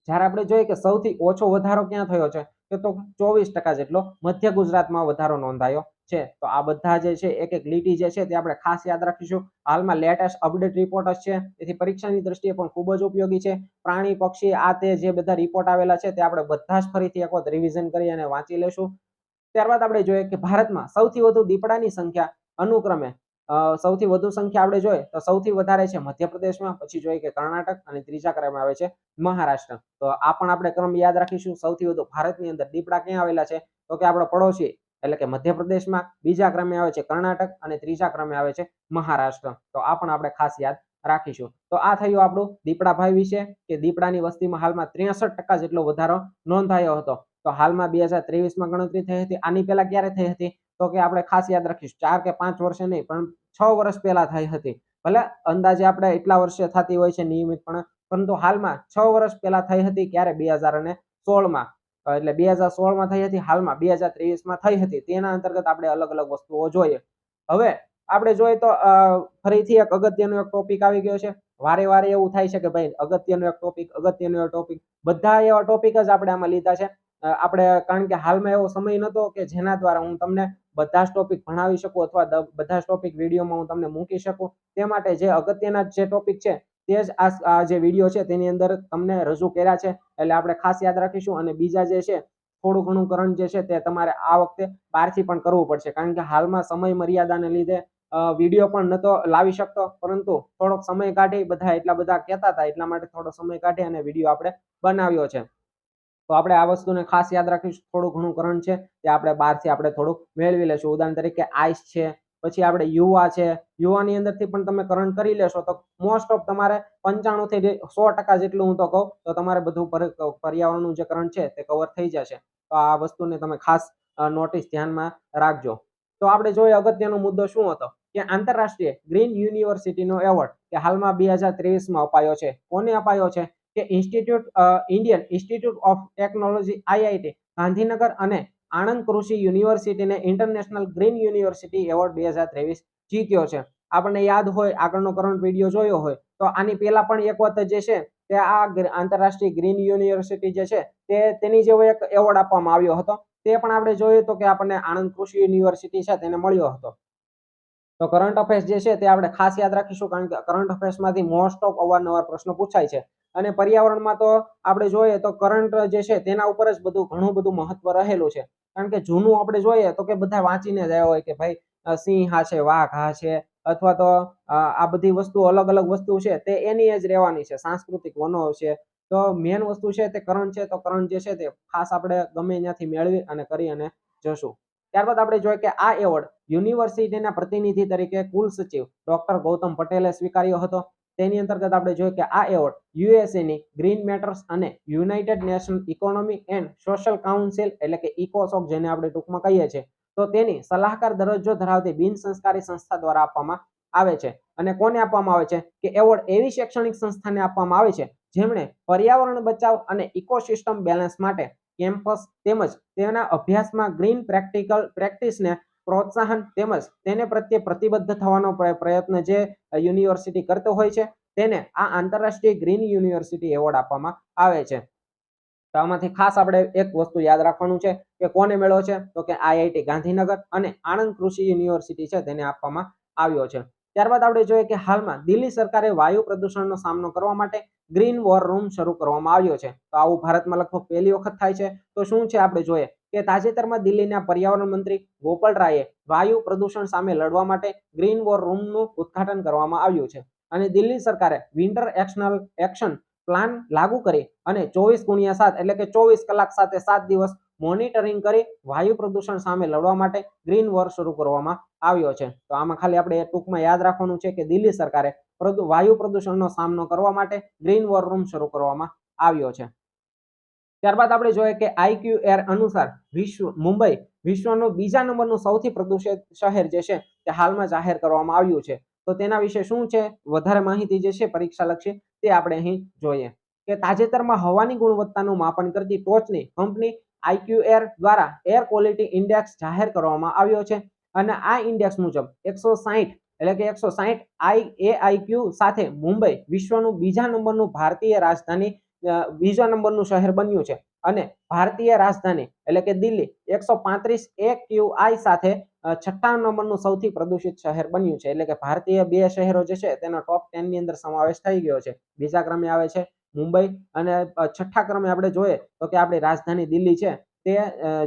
જ્યારે આપણે જોઈએ કે સૌથી ઓછો વધારો ક્યાં થયો છે તો 24% જેટલો મધ્ય ગુજરાતમાં વધારો નોંધાયો છે. તો આ બધા જે છે એક એક લીટી જે છે તે આપણે ખાસ યાદ રાખીશું. હાલમાં લેટેસ્ટ અપડેટ રિપોર્ટ છે, તેથી પરીક્ષાની દ્રષ્ટિએ પણ ખૂબ જ ઉપયોગી છે. પ્રાણી, પક્ષી આ તે જે બધા રિપોર્ટ આવેલા છે તે આપણે બધા જ ફરીથી એક વખત રિવિઝન કરી અને વાંચી લેશું. ત્યારબાદ આપણે જોઈએ કે ભારતમાં સૌથી વધુ દીપડાની સંખ્યા અનુક્રમે સૌથી વધુ સંખ્યા આપણે જોઈએ તો સૌથી વધારે છે મધ્યપ્રદેશમાં, પછી જોઈએ કે કર્ણાટક અને ત્રીજા ક્રમે આવે છે મહારાષ્ટ્ર. તો આ પણ આપણે ક્રમ યાદ રાખીશું. સૌથી વધુ ભારતની અંદર દીપડા ક્યાં આવેલા છે? તો કે આપણો પડોશી એટલે કે મધ્યપ્રદેશમાં, બીજા ક્રમે આવે છે કર્ણાટક અને ત્રીજા ક્રમે આવે છે મહારાષ્ટ્ર. તો આ પણ આપણે ખાસ યાદ રાખીશું. તો આ થયું આપણું દીપડાભાઈ વિશે કે દીપડાની વસ્તીમાં હાલમાં 63% જેટલો વધારો નોંધાયો હતો. તો હાલમાં 2023માં ગણતરી થઈ હતી. આની પહેલા ક્યારે થઈ હતી? તો કે આપણે ખાસ યાદ રાખીશું 4 કે 5 વર્ષે નહીં પણ 6 વર્ષ પહેલા થઈ હતી. ભલે અંદાજે આપણે એટલા વર્ષે થતી હોય છે નિયમિતપણે, પરંતુ હાલમાં 6 વર્ષ પહેલા થઈ હતી. ક્યારે? 2016માં. એટલે 2016માં થઈ હતી, હાલમાં 2023માં થઈ હતી. તેના અંતર્ગત આપણે અલગ અલગ વસ્તુઓ જોઈએ. હવે આપણે જોઈએ તો ફરીથી એક અગત્યનો એક ટોપિક આવી ગયો છે. વારે વારે એવું થાય છે કે ભાઈ અગત્યનો એક ટોપિક બધા એવા ટોપિક જ આપણે આમાં લીધા છે. આપણે કારણ કે હાલમાં એવો સમય નહોતો કે જેના દ્વારા હું તમને બધા જ ટોપિક ભણાવી શકું અથવા બધા જ ટોપિક વિડીયોમાં હું તમને મૂકી શકું. તે માટે જે અગત્યના જે ટોપિક છે તે જ આ જે વિડીયો છે તેની અંદર તમને રજૂ કર્યા છે. એટલે આપણે ખાસ યાદ રાખીશું. અને બીજા જે છે થોડું ઘણું કરંટ જે છે તે તમારે આ વખતે બહારથી પણ કરવું પડશે, કારણ કે હાલમાં સમય મર્યાદાને લીધે વિડીયો પણ નતો લાવી શકતો, પરંતુ થોડોક સમય કાઢી બધા એટલા બધા કહેતા હતા એટલા માટે થોડો સમય કાઢી અને વિડીયો આપણે બનાવ્યો છે. તો આપણે આ વસ્તુને ખાસ યાદ રાખીશું. થોડું ઘણું કરંટ છે તે આપણે બહારથી આપણે થોડુંક મેળવી લેશું. ઉદાહરણ તરીકે આઈસ છે, પછી આપણે યુવા છે. યુવાની અંદરથી પણ તમે કરંટ કરી લેશો તો મોસ્ટ ઓફ તમારે 95 થી 100% જેટલું હું તો કહું તો તમારે બધું પર્યાવરણનું જે કરંટ છે તે કવર થઈ જશે. તો આ વસ્તુને તમે ખાસ નોટિસ ધ્યાનમાં રાખજો. તો આપણે જોઈએ અગત્યનો મુદ્દો શું હતો કે આંતરરાષ્ટ્રીય ગ્રીન યુનિવર્સિટીનો એવોર્ડ કે હાલમાં 2023માં અપાયો છે. કોને અપાયો છે? કે Indian institute of technology IIT Gandhinagar અને આણંદ કૃષિ યુનિવર્સિટીને ઇન્ટરનેશનલ ગ્રીન યુનિવર્સિટી એવોર્ડ 2023 જીત્યો છે. આપણને યાદ હોય, આગળનો કરંટ વિડીયો જોયો હોય તો આની પહેલા પણ એક વખત જે છે તે આ આંતરરાષ્ટ્રીય ગ્રીન યુનિવર્સિટી જે છે તેની જેવો એક એવોર્ડ આપવામાં આવ્યો હતો. તે પણ આપણે જોયું તો કે આપણને આણંદ કૃષિ યુનિવર્સિટી છે તેને મળ્યો હતો. તો કરંટ અફેર્સ જે છે તે આપણે ખાસ યાદ રાખીશું, કારણ કે કરંટ અફેર્સમાંથી મોસ્ટ ઓફ અવારનવાર પ્રશ્નો પૂછાય છે. અને પર્યાવરણમાં તો આપણે જોઈએ તો કરંટ જે છે તેના ઉપર જ ઘણું બધું મહત્વ રહેલું છે. કારણ કે જૂનું આપણે જોઈએ તો કે બધા વાંચીને જ આવ્યા હોય કે ભાઈ સિંહ હા છે, વાઘ હા છે, અથવા તો આ બધી વસ્તુ અલગ અલગ વસ્તુ છે તે એની જ રહેવાની છે. સાંસ્કૃતિક વનો છે. તો મેન વસ્તુ છે તે કરંટ છે. તો કરંટ જે છે તે ખાસ આપણે ગમે ત્યાંથી મેળવી અને કરી અને જશું. ત્યારબાદ આપણે જોઈએ કે આ એવોર્ડ યુનિવર્સિટીના પ્રતિનિધિ તરીકે કુલ સચિવ ડોક્ટર ગૌતમ પટેલે સ્વીકાર્યો હતો. તેની અંતર્ગત આપણે જોઈએ કે આ એવોર્ડ યુએસએની ગ્રીન મેટર્સ અને United nation economic and social council એટલે કે ઇકોસોક જેને આપણે ટૂંકમાં કહીએ છીએ, તો તેની સલાહકાર દરજ્જો ધરાવતી બિન સંસ્કારી સંસ્થા દ્વારા આપવામાં આવે છે. અને કોને આપવામાં આવે છે? કે એવોર્ડ એવી શૈક્ષણિક સંસ્થાને આપવામાં આવે છે જેમણે પર્યાવરણ બચાવ અને ઇકોસિસ્ટમ બેલેન્સ માટે કેમ્પસ તેમજ તેના અભ્યાસમાં ગ્રીન પ્રેક્ટિસને પ્રોત્સાહન તેમજ તેને પ્રત્યે પ્રતિબદ્ધ થવાનો પ્રયત્ન જે યુનિવર્સિટી કરતો હોય છે તેને આ આંતરરાષ્ટ્રીય ગ્રીન યુનિવર્સિટી એવોર્ડ આપવામાં આવે છે. તો આમાંથી ખાસ આપણે એક વસ્તુ યાદ રાખવાનું છે કે કોને મેળવ્યો છે? તો કે IIT ગાંધીનગર અને આણંદ કૃષિ યુનિવર્સિટી છે તેને આપવામાં આવ્યો છે. ત્યારબાદ આપણે જોઈએ કે હાલમાં દિલ્હી સરકારે વાયુ પ્રદૂષણનો સામનો કરવા માટે ગ્રીન વોર રૂમ શરૂ કરવામાં આવ્યો છે. તો આવું ભારતમાં લગભગ પહેલી વખત થાય છે. તો શું છે આપણે જોઈએ કે તાજેતરમાં દિલ્હીના પર્યાવરણ મંત્રી ગોપાલ રાયે વાયુ પ્રદૂષણ સામે લડવા માટે ગ્રીન વોર રૂમનું ઉદ્ઘાટન કરવામાં આવ્યું છે. અને દિલ્હી સરકારે વિન્ટર એક્શન પ્લાન લાગુ કરી અને 24x7 એટલે કે 24 કલાક સાથે 7 દિવસ મોનિટરિંગ કરી વાયુ પ્રદૂષણ સામે લડવા માટે ગ્રીન વોર શરૂ કરવામાં આવ્યો છે. તો આમાં ખાલી આપણે ટૂંકમાં યાદ રાખવાનું છે કે દિલ્હી સરકારે વાયુ પ્રદૂષણનો સામનો કરવા માટે ગ્રીન વોર રૂમ શરૂ કરવામાં આવ્યો છે. ત્યારબાદ આપણે જોઈએ કે IQAir અનુસાર મુંબઈ વિશ્વનું બીજા નંબરનું સૌથી પ્રદૂષિત શહેર જે છે તે હાલમાં જાહેર કરવામાં આવ્યું છે. તો તેના વિશે શું છે વધારે માહિતી જે છે પરીક્ષા લક્ષી તે આપણે અહીં જોઈએ કે તાજેતરમાં હવાની ગુણવત્તાનું માપન કરતી ટોચની કંપની IQAir દ્વારા એર ક્વોલિટી ઇન્ડેક્સ જાહેર કરવામાં આવ્યો છે. અને આ ઇન્ડેક્સ મુજબ 160 એટલે કે 160 AIQ સાથે મુંબઈ વિશ્વનું બીજા નંબરનું ભારતીય રાજધાની બીજા નંબરનું શહેર બન્યું છે. અને ભારતીય રાજધાની એટલે કે દિલ્હી 135 AQI સાથે 6 નંબરનું સૌથી પ્રદૂષિત શહેર બન્યું છે. એટલે કે ભારતીય બે શહેરો જે છે તેનો ટોપ 10 ની અંદર સમાવેશ થઈ ગયો છે. બીજા ક્રમે આવે છે મુંબઈ અને 6થા ક્રમે આપણે જોઈએ તો કે આપણી રાજધાની દિલ્હી છે તે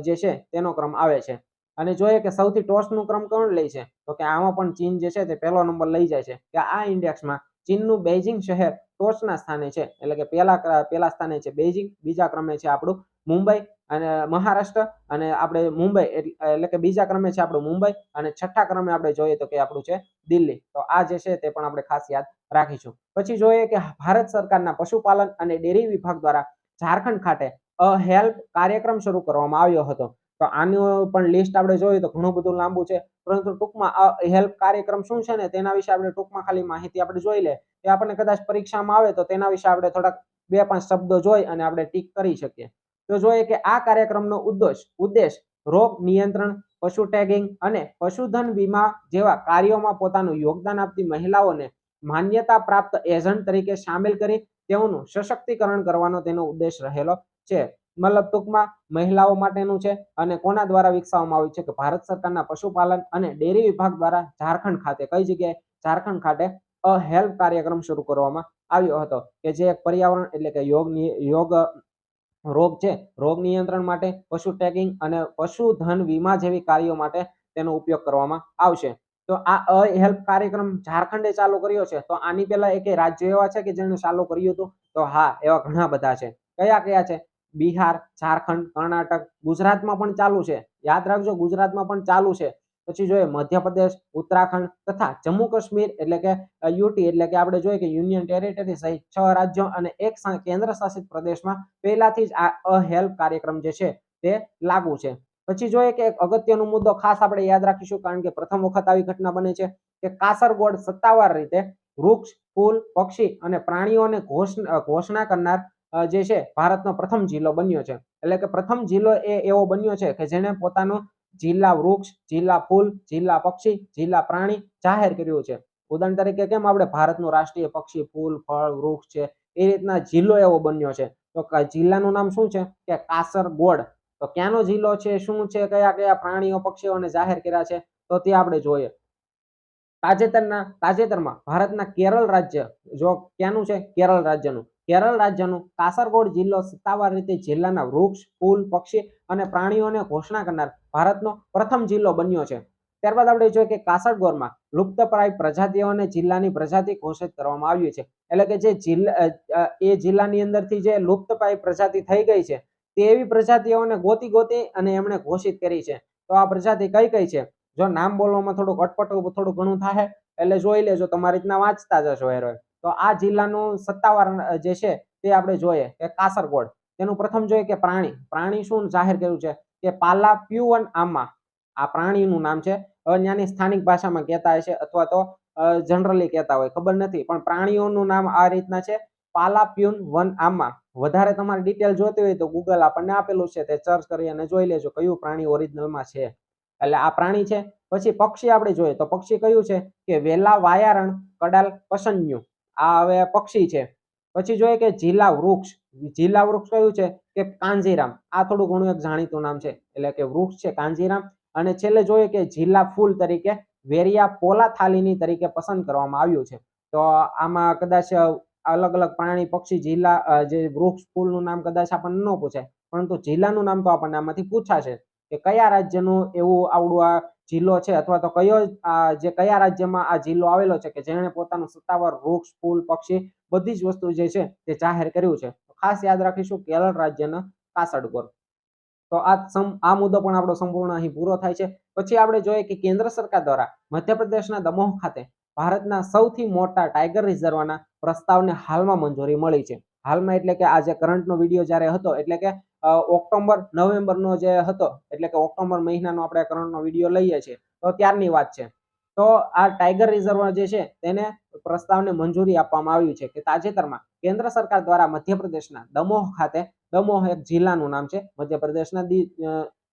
જે છે તેનો ક્રમ આવે છે. અને જોઈએ કે સૌથી ટોચનું ક્રમ કોણ લે છે? તો કે આમાં પણ ચીન જે છે તે પહેલો નંબર લઈ જાય છે. કે આ ઇન્ડેક્સમાં ચીનનું બેઇજિંગ શહેર ટોચના સ્થાને છે. એટલે કે પહેલા સ્થાને છે બેઇજિંગ, બીજા ક્રમે છે આપણું મુંબઈ અને મહારાષ્ટ્ર અને આપણે મુંબઈ એટલે કે બીજા ક્રમે છે આપણું મુંબઈ અને છઠ્ઠા ક્રમે આપણે જોઈએ તો કે આપણું છે દિલ્હી. તો આ જે છે તે પણ આપણે ખાસ યાદ રાખીશું. પછી જોઈએ કે ભારત સરકારના પશુપાલન અને ડેરી વિભાગ દ્વારા ઝારખંડ ખાતે અ હેલ્પ કાર્યક્રમ શરૂ કરવામાં આવ્યો હતો. તો આનું પણ લિસ્ટ આપણે જોઈએ તો ઘણું બધું લાંબુ છે, પરંતુ ટૂંકમાં અ હેલ્પ કાર્યક્રમ શું છે ને તેના વિશે આપણે ટૂંકમાં ખાલી માહિતી આપણે જોઈ લે એ આપણને કદાચ પરીક્ષામાં આવે તો તેના વિશે આપણે થોડાક 2-5 શબ્દો જોઈ અને આપણે ટીક કરી શકીએ. તો જોઈએ કે આ કાર્યક્રમનો ઉદ્દેશ રોગ નિયંત્રણ, પશુ ટેગિંગ અને પશુધન વીમા જેવા કાર્યોમાં પોતાનું યોગદાન આપતી મહિલાઓને માન્યતા પ્રાપ્ત એજન્ટ તરીકે સામેલ કરી તેઓનું સશક્તિકરણ કરવાનો તેનો ઉદ્દેશ રહેલો છે. મતલબ ટૂંકમાં મહિલાઓ માટેનું છે અને કોના દ્વારા વિકસાવવામાં આવ્યું છે કે ભારત સરકારના પશુપાલન અને ડેરી વિભાગ દ્વારા ઝારખંડ ખાતે કઈ જગ્યાએ ઝારખંડ ખાતે અ હેલ્પ કાર્યક્રમ શરૂ કરવામાં આવ્યો હતો કે જે પર્યાવરણ એટલે કે યોગ રોગ છે રોગ નિયંત્રણ માટે, પશુ ટેગિંગ અને પશુધન વીમા જેવી કાર્યો માટે તેનો ઉપયોગ કરવામાં આવશે. તો આ અ હેલ્પ કાર્યક્રમ ઝારખંડે ચાલુ કર્યો છે. તો આની પહેલા એક રાજ્ય એવા છે કે જેણે ચાલુ કર્યું હતું? તો હા, એવા ઘણા બધા છે. કયા કયા છે? બિહાર, ઝારખંડ, કર્ણાટક, ગુજરાતમાં પણ ચાલુ છે. યાદ રાખજો, ગુજરાતમાં પણ ચાલુ છે. પછી જોઈએ મધ્યપ્રદેશ, ઉત્તરાખંડ તથા જમ્મુ કાશ્મીર એટલે કે યુટી એટલે કે આપણે જોઈએ કે યુનિયન ટેરેટરી સહિત 6 રાજ્યો અને એક કેન્દ્ર શાસિત પ્રદેશમાં પહેલાથી જ આ અ હેલ્પ કાર્યક્રમ જે છે તે લાગુ છે. પછી જોઈએ કે એક અગત્યનો મુદ્દો ખાસ આપણે યાદ રાખીશું, કારણ કે પ્રથમ વખત આવી ઘટના બને છે કે કાસરગોડ સત્તાવાર રીતે વૃક્ષ, ફૂલ, પક્ષી અને પ્રાણીઓને ઘોષણા કરનાર જે છે ભારતનો પ્રથમ જિલ્લો બન્યો છે. એટલે કે પ્રથમ જિલ્લો એ એવો બન્યો છે કે જેને પોતાનું જિલ્લા વૃક્ષ, જિલ્લા ફૂલ, જિલ્લા પક્ષી, જિલ્લા પ્રાણી જાહેર કર્યું છે. ઉદાહરણ તરીકે કેમ આપણે ભારતનું રાષ્ટ્રીય પક્ષી ફૂલ, ફળ, વૃક્ષ છે એ રીતના જિલ્લો એવો બન્યો છે. તો જિલ્લાનું નામ શું છે કે કાસરગોડ. તો ક્યાંનો જિલ્લો છે, શું છે, કયા કયા પ્રાણીઓ પક્ષીઓને જાહેર કર્યા છે તો તે આપણે જોઈએ. તાજેતરમાં ભારતના કેરળ રાજ્ય જો ક્યાંનું છે? કેરળ રાજ્યનું. કેરળ રાજ્યનું કાસરગોડ જિલ્લો સત્તાવાર રીતે જિલ્લાના વૃક્ષ, ફૂલ, પક્ષી અને પ્રાણીઓને ઘોષણા કરનાર ભારતનો પ્રથમ જિલ્લો બન્યો છે. ત્યારબાદ આપણે જોઈએ કે કાસરગોડમાં લુપ્તપ્રાય પ્રજાતિઓને જિલ્લાની પ્રજાતિ ઘોષિત કરવામાં આવી છે. એટલે કે જે જિલ્લા એ જિલ્લાની અંદરથી જે લુપ્તપ્રાય પ્રજાતિ થઈ ગઈ છે તે એવી પ્રજાતિઓને ગોતી અને એમણે ઘોષિત કરી છે. તો આ પ્રજાતિ કઈ કઈ છે? જો નામ બોલવામાં થોડુંક અટપટું થોડું ઘણું થાય એટલે જોઈ લેજો, તમારી રીતના વાંચતા જશો હેરોય. તો આ જિલ્લાનું સત્તાવાર જે છે તે આપણે જોઈએ કે કાસરગોડ. તેનું પ્રથમ જોઈએ કે પ્રાણી શું જાહેર કર્યું છે કે પાલાપ્યુવન આમા. આ પ્રાણીનું નામ છે. હવે ત્યાંની સ્થાનિક ભાષામાં કહેતા હશે અથવા તો જનરલી કહેતા હોય, ખબર નથી, પણ પ્રાણીઓનું નામ આ રીતના છે પાલાપ્યુન વન આમા. વધારે તમારે ડિટેલ જોતી હોય તો ગૂગલ આપણને આપેલું છે, તે સર્ચ કરી અને જોઈ લેજો કયું પ્રાણી ઓરિજિનલમાં છે. એટલે આ પ્રાણી છે. પછી પક્ષી આપણે જોઈએ તો પક્ષી કયું છે કે વેલા વાયારણ કડાલ પસન્યું. આ હવે પક્ષી છે. પછી જોઈએ કે જિલ્લા વૃક્ષ. જિલ્લા વૃક્ષ કયું છે કે કાંજીરામ. આ થોડું ઘણું એક જાણીતું નામ છે, એટલે કે વૃક્ષ છે કાંજીરામ. અને છેલ્લે જોઈએ કે જિલ્લા ફૂલ તરીકે વેરિયા પોલાથાલીની તરીકે પસંદ કરવામાં આવ્યું છે. તો આમાં કદાચ અલગ અલગ પ્રાણી, પક્ષી, જિલ્લા જે વૃક્ષ, ફૂલનું નામ કદાચ આપણને ન પૂછાય, પરંતુ જિલ્લાનું નામ તો આપણને આમાંથી પૂછાશે કે કયા રાજ્યનું એવું આવડું આ જિલ્લો છે અથવા તો કયા રાજ્યમાં આ જિલ્લો આવેલો છે કે જેણે પોતાનું સત્તાવાર વૃક્ષ, ફૂલ, પક્ષી બધી જ વસ્તુ જે છે તે જાહેર કર્યું છે. ખાસ યાદ રાખીશું કેરળ રાજ્યના કાસરગોડ. તો આ મુદ્દો પણ આપણો સંપૂર્ણ અહીં પૂરો થાય છે. પછી આપણે જોઈએ કે કેન્દ્ર સરકાર દ્વારા મધ્યપ્રદેશના દમોહ ખાતે ભારતના સૌથી મોટા ટાઈગર રિઝર્વના પ્રસ્તાવને હાલમાં મંજૂરી મળી છે. હાલમાં એટલે કે આ જે કરંટનો વિડીયો જ્યારે હતો એટલે કે ઓક્ટોબર નવેમ્બરનો જે હતો, એટલે કે ઓક્ટોબર મહિનાનો આપણે કરંટનો વિડીયો લઈએ છીએ તો ત્યારની વાત છે. તો આ ટાઈગર રિઝર્વ જે છે તેને પ્રસ્તાવને મંજૂરી આપવામાં આવી છે કે તાજેતરમાં કેન્દ્ર સરકાર દ્વારા મધ્યપ્રદેશના દમોહ ખાતે, દમોહ એક જિલ્લાનું નામ છે, મધ્યપ્રદેશના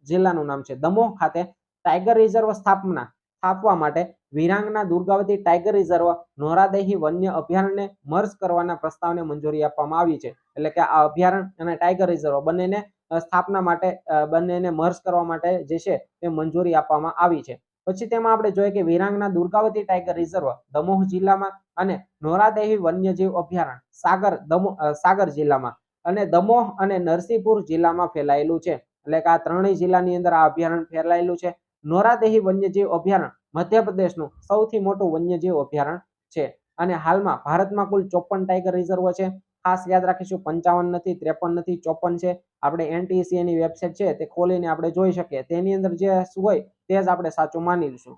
જિલ્લાનું નામ છે દમોહ ખાતે ટાઈગર રિઝર્વ સ્થાપવા માટે વિરાંગના દુર્ગાવતી ટાઈગર રિઝર્વ નોરાદેહી વન્ય અભયારણ્યને મર્જ કરવાના પ્રસ્તાવને મંજૂરી આપવામાં આવી છે. એટલે કે આ અભયારણ્ય અને ટાઈગર રિઝર્વ બંનેને સ્થાપના માટે, બંનેને મર્જ કરવા માટે જે છે તે મંજૂરી આપવામાં આવી છે. પછી તેમાં આપણે જોઈએ કે વિરાંગના દુર્ગાવતી ટાઈગર રિઝર્વ દમોહ જિલ્લામાં અને નોરાદેહી વન્યજીવ અભયારણ્ય સાગર જિલ્લામાં અને દમોહ અને નરસિંહપુર જિલ્લામાં ફેલાયેલું છે. એટલે કે આ ત્રણેય જિલ્લાની અંદર આ અભયારણ્ય ફેલાયેલું છે. નોરાદેહી વન્યજીવ અભયારણ્ય મધ્યપ્રદેશનું સૌથી મોટું વન્યજીવ અભયારણ્ય છે અને હાલમાં ભારતમાં કુલ 54 ટાઈગર રિઝર્વ છે. ખાસ યાદ રાખીશું, 55 નથી, 53 નથી, 54 છે. આપણે NTSC ની વેબસાઇટ છે તે ખોલીને આપણે જોઈ શકીએ. તેની અંદર જે હોય તે જ આપણે સાચું માની લઈશું.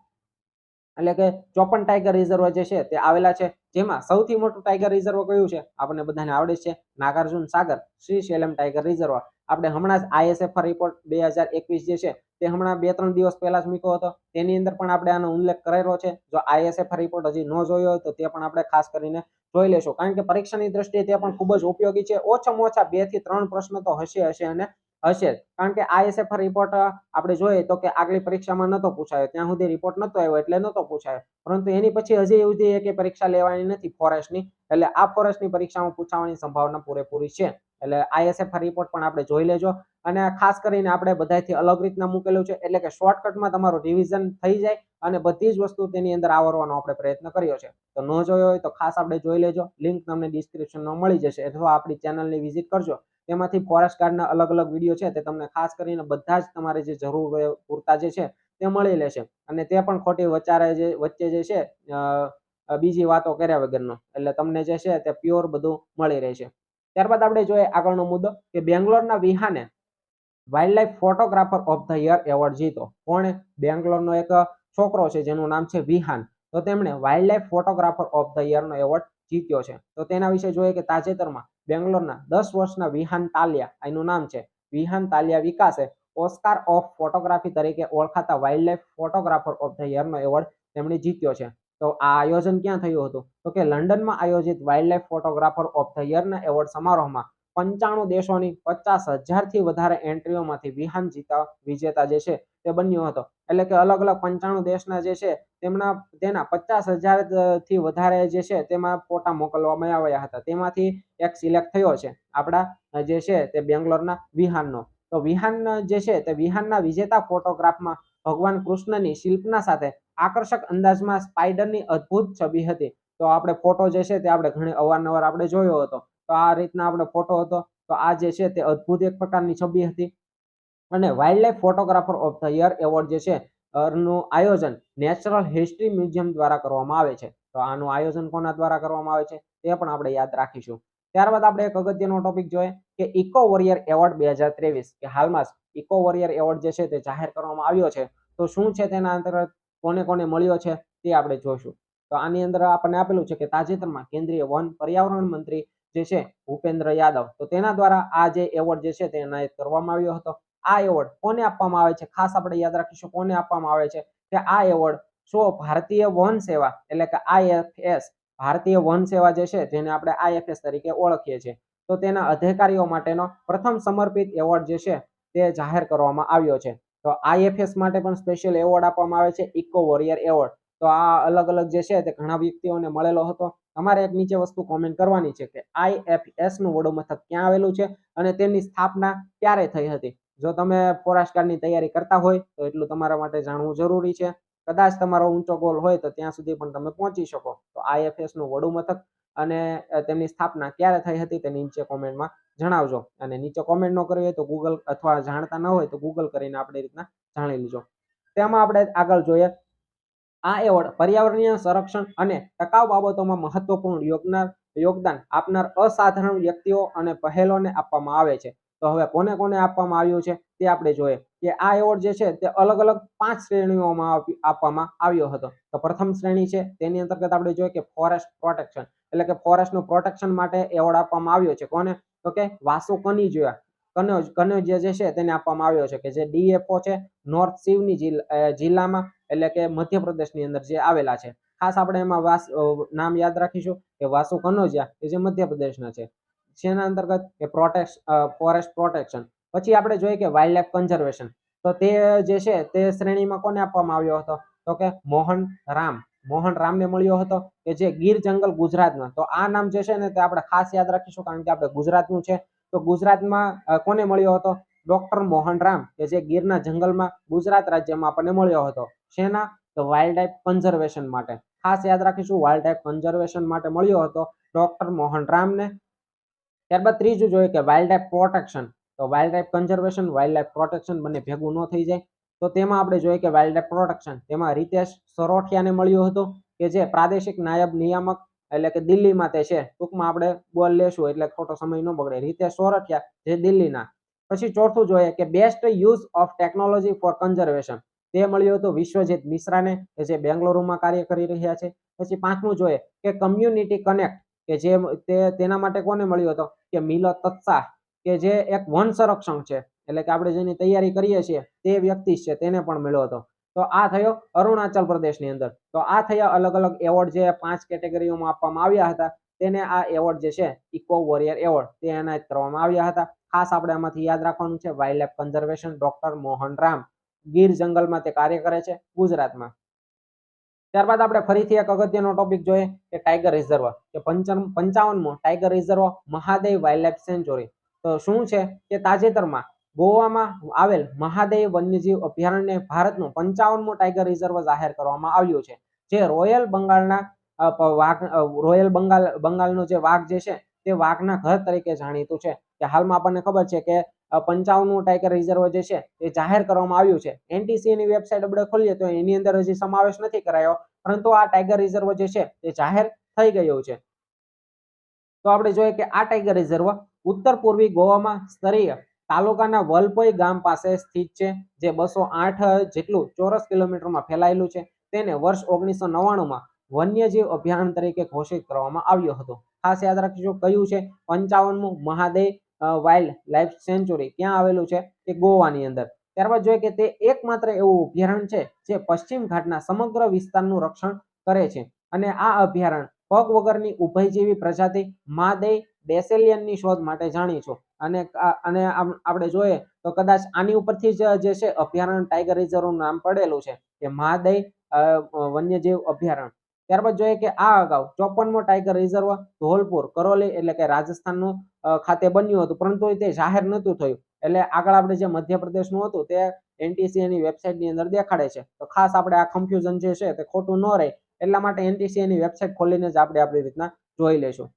એટલે કે 54 ટાઈગર રિઝર્વ જે છે તે આવેલા છે, જેમાં સૌથી મોટું ટાઈગર રિઝર્વ કયું છે આપણને બધાને આવડે છે, નાગાર્જુન સાગર શ્રી શેલમ ટાઈગર રિઝર્વ. આપણે હમણાં જ ISFR રિપોર્ટ 2021 જે છે તે હમણાં 2-3 દિવસ પહેલા જ મૂક્યો હતો. તેની અંદર પણ આપણે આનો ઉલ્લેખ કરેલો છે. જો ISFR રિપોર્ટ હજી ન જોયો હોય તો તે પણ આપણે ખાસ કરીને જોઈ લેશું, કારણ કે પરીક્ષાની દ્રષ્ટિએ તે પણ ખૂબ જ ઉપયોગી છે. ઓછામાં ઓછા 2 થી 3 પ્રશ્નો તો હશે અને હશે, કારણ કે ISFR રિપોર્ટ આપણે જોઈએ તો કે આગલી પરીક્ષામાં નતો પૂછાયો, ત્યાં સુધી રિપોર્ટ નતો આવ્યો એટલે નતો પૂછાયો, પરંતુ એની પછી હજી એવી એક પરીક્ષા લેવાની નથી ફોરેસ્ટની, એટલે આ ફોરેસ્ટની પરીક્ષામાં પૂછાવાની સંભાવના પૂરેપૂરી છે. એટલે ISFR રિપોર્ટ પણ આપણે જોઈ લેજો. અને ખાસ કરીને આપણે બધાથી અલગ રીતના મૂકેલું છે, એટલે કે શોર્ટકટમાં તમારું રિવિઝન થઈ જાય અને બધી જ વસ્તુ તેની અંદર આવરવાનો આપણે પ્રયત્ન કર્યો છે. તો ન જોયો હોય તો ખાસ આપણે જોઈ લેજો. લિંક તમને ડિસ્ક્રિપ્શનમાં મળી જશે, અથવા આપણી ચેનલની વિઝિટ કરજો. તેમાંથી ફોરેસ્ટ ગાર્ડના અલગ અલગ વિડીયો છે તે તમને ખાસ કરીને બધા જ તમારે જે જરૂર હોય પૂરતા જે છે તે મળી લેશે. અને તે પણ ખોટી વચ્ચે જે છે બીજી વાતો કર્યા વગરનો, એટલે તમને જે છે તે પ્યોર બધું મળી રહેશે. ત્યારબાદ આપણે જોઈએ આગળનો મુદ્દો કે બેંગ્લોરના વિહાને wildlife photographer of the year award જીતો. કોણે? બેંગ્લોરનો એક છોકરો છે જેનું નામ છે વિહાન. તો તેમણે વાઇલ્ડલાઇફ ફોટોગ્રાફર ઓફ ધ યરનો એવોર્ડ જીત્યો છે. તો તેના વિશે જોઈએ કે તાજેતરમાં બેંગ્લોરના 10 વર્ષના વિહાન તાલિયા, એનું નામ છે વિહાન તાલિયા વિકાસે ઓસ્કાર ઓફ ફોટોગ્રાફી તરીકે ઓળખાતા વાઇલ્ડલાઇફ ફોટોગ્રાફર ઓફ ધ યરનો એવોર્ડ તેમણે જીત્યો છે. તો આ આયોજન ક્યાં થયું હતું? તો કે લંડનમાં આયોજિત વાઇલ્ડલાઇફ ફોટોગ્રાફર ઓફ ધ યરના એવોર્ડ સમારોહમાં 95 દેશોની 50,000થી વધારે એન્ટ્રીઓમાંથી વિહાન વિજેતા જે છે તે બન્યો હતો. એટલે કે અલગ અલગ 95 દેશના જે છે તેના 50,000થી વધારે જે છે તેમાં ફોટા મોકલવામાં આવ્યા હતા. તેમાંથી એક સિલેક્ટ થયો છે આપણા જે છે તે બેંગ્લોરના વિહાનનો. તો વિહાન જે છે તે વિહાનના વિજેતા ફોટોગ્રાફમાં ભગવાન કૃષ્ણની શિલ્પના સાથે આકર્ષક અંદાજમાં સ્પાઈડરની અદ્ભુત છબી હતી. તો આપણે ફોટો જે છે તે આપણે ઘણી અવારનવાર આપણે જોયો હતો. તો આ રીતના આપણે ફોટો હતો. તો આ જે છે તે અદ્ભુત એક પ્રકારની છબી હતી. અને wildlife photographer of the year award જે છે નું આયોજન નેચરલ હિસ્ટ્રી મ્યુઝિયમ દ્વારા કરવામાં આવે છે. તો આનું આયોજન કોના દ્વારા કરવામાં આવે છે તે પણ આપણે યાદ રાખીશું. ત્યારબાદ આપણે એક અગત્યનો ટોપિક જોઈએ કે ઇકો વોરિયર એવોર્ડ 2023, કે હાલમાં ઇકો વોરિયર એવોર્ડ જે છે તે જાહેર કરવામાં આવ્યો છે. તો શું છે તેના અંતર્ગત કોને કોને મળ્યો છે તે આપણે જોઈશું. તો આની અંદર આપણને આપેલું છે કે તાજેતરમાં કેન્દ્રીય વન પર્યાવરણ મંત્રી જે છે ભૂપેન્દ્ર યાદવ, તો તેના દ્વારા આ જે એવોર્ડ જે છે તે એનાયત કરવામાં આવ્યો હતો. આ એવોર્ડ કોને આપવામાં આવે છે? ખાસ આપણે યાદ રાખીશું કોને આપવામાં આવે છે કે આ એવોર્ડ ભારતીય વન સેવા, એટલે કે IFS, ભારતીય વન સેવા જે છે જેને આપણે IFS તરીકે ઓળખીએ છીએ, તો તેના અધિકારીઓ માટેનો પ્રથમ સમર્પિત એવોર્ડ જે છે તે જાહેર કરવામાં આવ્યો છે. તો IFS માટે પણ સ્પેશિયલ એવોર્ડ આપવામાં આવે છે, ઇકો વોરિયર એવોર્ડ. તો આ અલગ અલગ જે છે તે ઘણા વ્યક્તિઓને મળેલો હતો. તમારે એક નીચે વસ્તુ કોમેન્ટ કરવાની છે કે IFS નું વડું મથક ક્યાં આવેલું છે અને તેની સ્થાપના ક્યારે થઈ હતી. જો તમે ફોરેસ્ટ ગાર્ડની તૈયારી કરતા હોય તો એટલું તમારા માટે જાણવું જરૂરી છે. કદાચ તમારો ઊંચો ગોલ હોય તો ત્યાં સુધી પણ તમે પહોંચી શકો. તો IFS નું વડું મથક અને તેમની સ્થાપના ક્યારે થઈ હતી તે નીચે કોમેન્ટમાં જણાવજો. અને નીચે કોમેન્ટ ન કરી હોય તો ગૂગલ, અથવા જાણતા ન હોય તો ગૂગલ કરીને આપણે રીતના જાણી લીજો. તેમાં આપણે આગળ જોઈએ, આ એવોર્ડ પર્યાવરણીય સંરક્ષણ અને ટકાઉ બાબતોમાં મહત્વપૂર્ણ યોગદાન આપનાર અસાધારણ વ્યક્તિઓ અને પહેલોને આપવામાં આવે છે. તો હવે કોને કોને આપવામાં આવ્યું છે તે આપણે જોઈએ કે આ એવોર્ડ જે છે તે અલગ અલગ 5 શ્રેણીઓમાં આપવામાં આવ્યો હતો. તો પ્રથમ શ્રેણી છે તેની અંતર્ગત આપણે જોઈએ કે ફોરેસ્ટ પ્રોટેક્શન, એટલે કે ફોરેસ્ટનું પ્રોટેક્શન માટે એવોર્ડ આપવામાં આવ્યો છે. કોને? તો કે વાસુ કનોજિયા જે છે તેને આપવામાં આવ્યો છે, કે જે DFO છે નોર્થ સિવની જિલ્લામાં, એટલે કે મધ્યપ્રદેશની અંદર જે આવેલા છે. ખાસ આપણે એમાં નામ યાદ રાખીશું કે વાસુ કનોજિયા કે જે મધ્યપ્રદેશના છે. જેના અંતર્ગત કે ફોરેસ્ટ પ્રોટેક્શન. પછી આપણે જોઈએ કે વાઇલ્ડ લાઇફ કન્ઝર્વેશન. તો તે જે છે તે શ્રેણીમાં કોને આપવામાં આવ્યો હતો? તો કે મોહન રામને મળ્યો હતો, કે જે ગીર જંગલ ગુજરાતમાં. તો આ નામ જે છે ને તે આપણે ખાસ યાદ રાખીશું, કારણ કે આપણે ગુજરાતનું છે. તો ગુજરાતમાં કોને મળ્યો હતો? ડોક્ટર મોહન રામ, કે જે ગીરના જંગલમાં ગુજરાત રાજ્યમાં આપણને મળ્યો હતો. શેના? તો વાઇલ્ડ લાઇફ કન્ઝર્વેશન માટે. ખાસ યાદ રાખીશું, વાઇલ્ડ લાઇફ કન્ઝર્વેશન માટે મળ્યો હતો ડોક્ટર મોહન રામને. ત્યારબાદ ત્રીજું જોઈએ કે વાઇલ્ડ લાઇફ પ્રોટેક્શન. તો wild life conservation, wild life protection બંને ભેગું ન થઈ જાય. તો તેમાં આપણે જોઈએ કે વાઇલ્ડ લાઇફ પ્રોટેક્શન, તેમાં રીતેશ સરોઠિયાને મળ્યું હતું, કે જે પ્રાદેશિક નાયબ નિયામક, એટલે કે દિલ્હીમાં તે છે. ટૂંકમાં આપણે બોલ લેશું એટલે ખોટો સમય ન બગડે. રીતેશ સોરઠિયા જે દિલ્હીના. પછી ચોથું જોઈએ કે best use of technology for conservation, તે મળ્યું હતું વિશ્વજીત મિશ્રાને, કે જે બેંગ્લોરમાં કાર્ય કરી રહ્યા છે. પછી પાંચમું જોઈએ કે કમ્યુનિટી કનેક્ટ, કે જે તેના માટે કોને મળ્યો હતો, કે મિલો તત્સા, કે જે એક વન સંરક્ષણ છે, એટલે કે આપણે જેની તૈયારી કરીએ છીએ તે વ્યક્તિ છે, તેને પણ મળ્યો હતો. તો આ થયો અરુણાચલ પ્રદેશની અંદર. તો આ થયા અલગ અલગ એવોર્ડ જે 5 કેટેગરીઓમાં આપવામાં આવ્યા હતા. તેને આ એવોર્ડ જે છે ઇકો વોરિયર એવોર્ડ તે એનાયત કરવામાં આવ્યા હતા. ખાસ આપણે આમાંથી યાદ રાખવાનું છે wild life conservation doctor Mohan Ram, Gir જંગલમાં તે કાર્ય કરે છે ગુજરાતમાં. ત્યારબાદ આપણે ફરીથી એક અગત્યનો ટોપિક જોઈએ કે ટાઈગર રિઝર્વ, કે 55મો tiger reserve Mahadev wildlife sanctuary. તો શું છે કે તાજેતરમાં ગોવામાં આવેલ મહાદેવ વન્યજીવ અભયારણ્ય ભારતનું 55મો ટાઈગર રિઝર્વ જાહેર કરવામાં આવ્યું છે, જે રોયલ બંગાળના રોયલ બંગાળનો જે વાઘ જે છે તે વાઘના ઘર તરીકે જાણીતું છે. કે હાલમાં આપણને ખબર છે કે 55મું ટાઈગર રિઝર્વ જે છે એ જાહેર કરવામાં આવ્યું છે. NTC ની વેબસાઇટ આપણે ખોલીએ તો એની અંદર હજી સમાવેશ નથી કરાયો, પરંતુ આ ટાઈગર રિઝર્વ જે છે તે જાહેર થઈ ગયું છે. તો આપણે જોઈએ કે આ ટાઈગર રિઝર્વ ઉત્તર પૂર્વી ગોવામાં સ્તરીય તાલુકાના વલપોઈ ગામ પાસે સ્થિત છે, જે 208 જેટલું ચોરસ કિલોમીટરમાં ફેલાયેલું છે. તેને વર્ષ 1999માં વન્યજીવ અભયારણ્ય તરીકે ઘોષિત કરવામાં આવ્યો હતો. ખાસ યાદ રાખજો કયું છે, 55મું મહાદેવ વાઇલ્ડ લાઇફ સેન્ચ્યુરી ક્યાં આવેલું છે, તે ગોવાની અંદર. ત્યારબાદ જોઈએ કે તે એકમાત્ર એવું અભયારણ્ય છે જે પશ્ચિમ ઘાટના સમગ્ર વિસ્તારનું રક્ષણ કરે છે. અને આ અભયારણ્ય પગ વગરની ઉભયજીવી પ્રજાતિ માદે ડેસેલિયનની શોધ માટે જાણીતું. અને આપણે જોઈએ તો કદાચ આની ઉપરથી જ જે છે અભયારણ્ય ટાઈગર રિઝર્વનું નામ પડેલું છે કે મહાદય વન્યજીવ અભયારણ્ય. ત્યારબાદ જોઈએ કે આ અગાઉ 54મો ટાઈગર રિઝર્વ ધોલપુર કરોલી એટલે કે રાજસ્થાનનું ખાતે બન્યું હતું, પરંતુ તે જાહેર નહોતું થયું. એટલે આગળ આપણે જે મધ્યપ્રદેશનું હતું તે NTC ની વેબસાઇટની અંદર દેખાડે છે. તો ખાસ આપણે આ કન્ફ્યુઝન જે છે તે ખોટું ન રહે એટલા માટે NTC ની વેબસાઇટ ખોલીને જ આપણે આપણી રીતના જોઈ લેશું.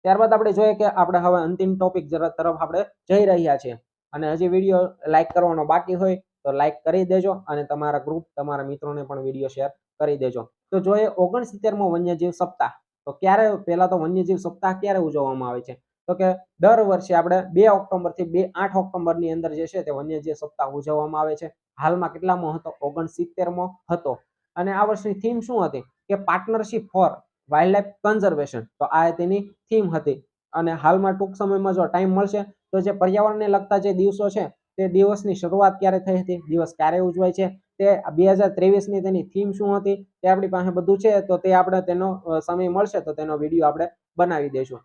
ત્યારબાદ આપણે જોઈએ કે આપણે હવે અંતિમ ટોપિક તરફ આપણે જઈ રહ્યા છીએ. અને હજી વિડીયો લાઈક કરવાનો બાકી હોય તો લાઈક કરી દેજો, અને તમારા ગ્રુપ તમારા મિત્રોને પણ વિડીયો શેર કરી દેજો. તો જોઈએ 69મો વન્યજીવ સપ્તાહ. તો ક્યારે, પહેલા તો વન્યજીવ સપ્તાહ ક્યારે ઉજવવામાં આવે છે, તો કે દર વર્ષે આપણે 2 ઓક્ટોબર થી 8 ઓક્ટોબરની અંદર જે છે તે વન્યજીવ સપ્તાહ ઉજવવામાં આવે છે. હાલમાં કેટલામો હતો, 69મો હતો. અને આ વર્ષની થીમ શું હતી, કે partnership four wild life conservation. તો આ તેની થીમ હતી. અને હાલમાં ટૂંક સમયમાં જો ટાઈમ મળશે તો જે પર્યાવરણને લગતા જે દિવસો છે તે દિવસની શરૂઆત ક્યારે થઈ હતી, દિવસ ક્યારે ઉજવાય છે, તે 2023ની તેની થીમ શું હતી તે આપણી પાસે બધું છે. તો તે આપણે તેનો સમય મળશે તો તેનો વિડીયો આપણે બનાવી દઈશું.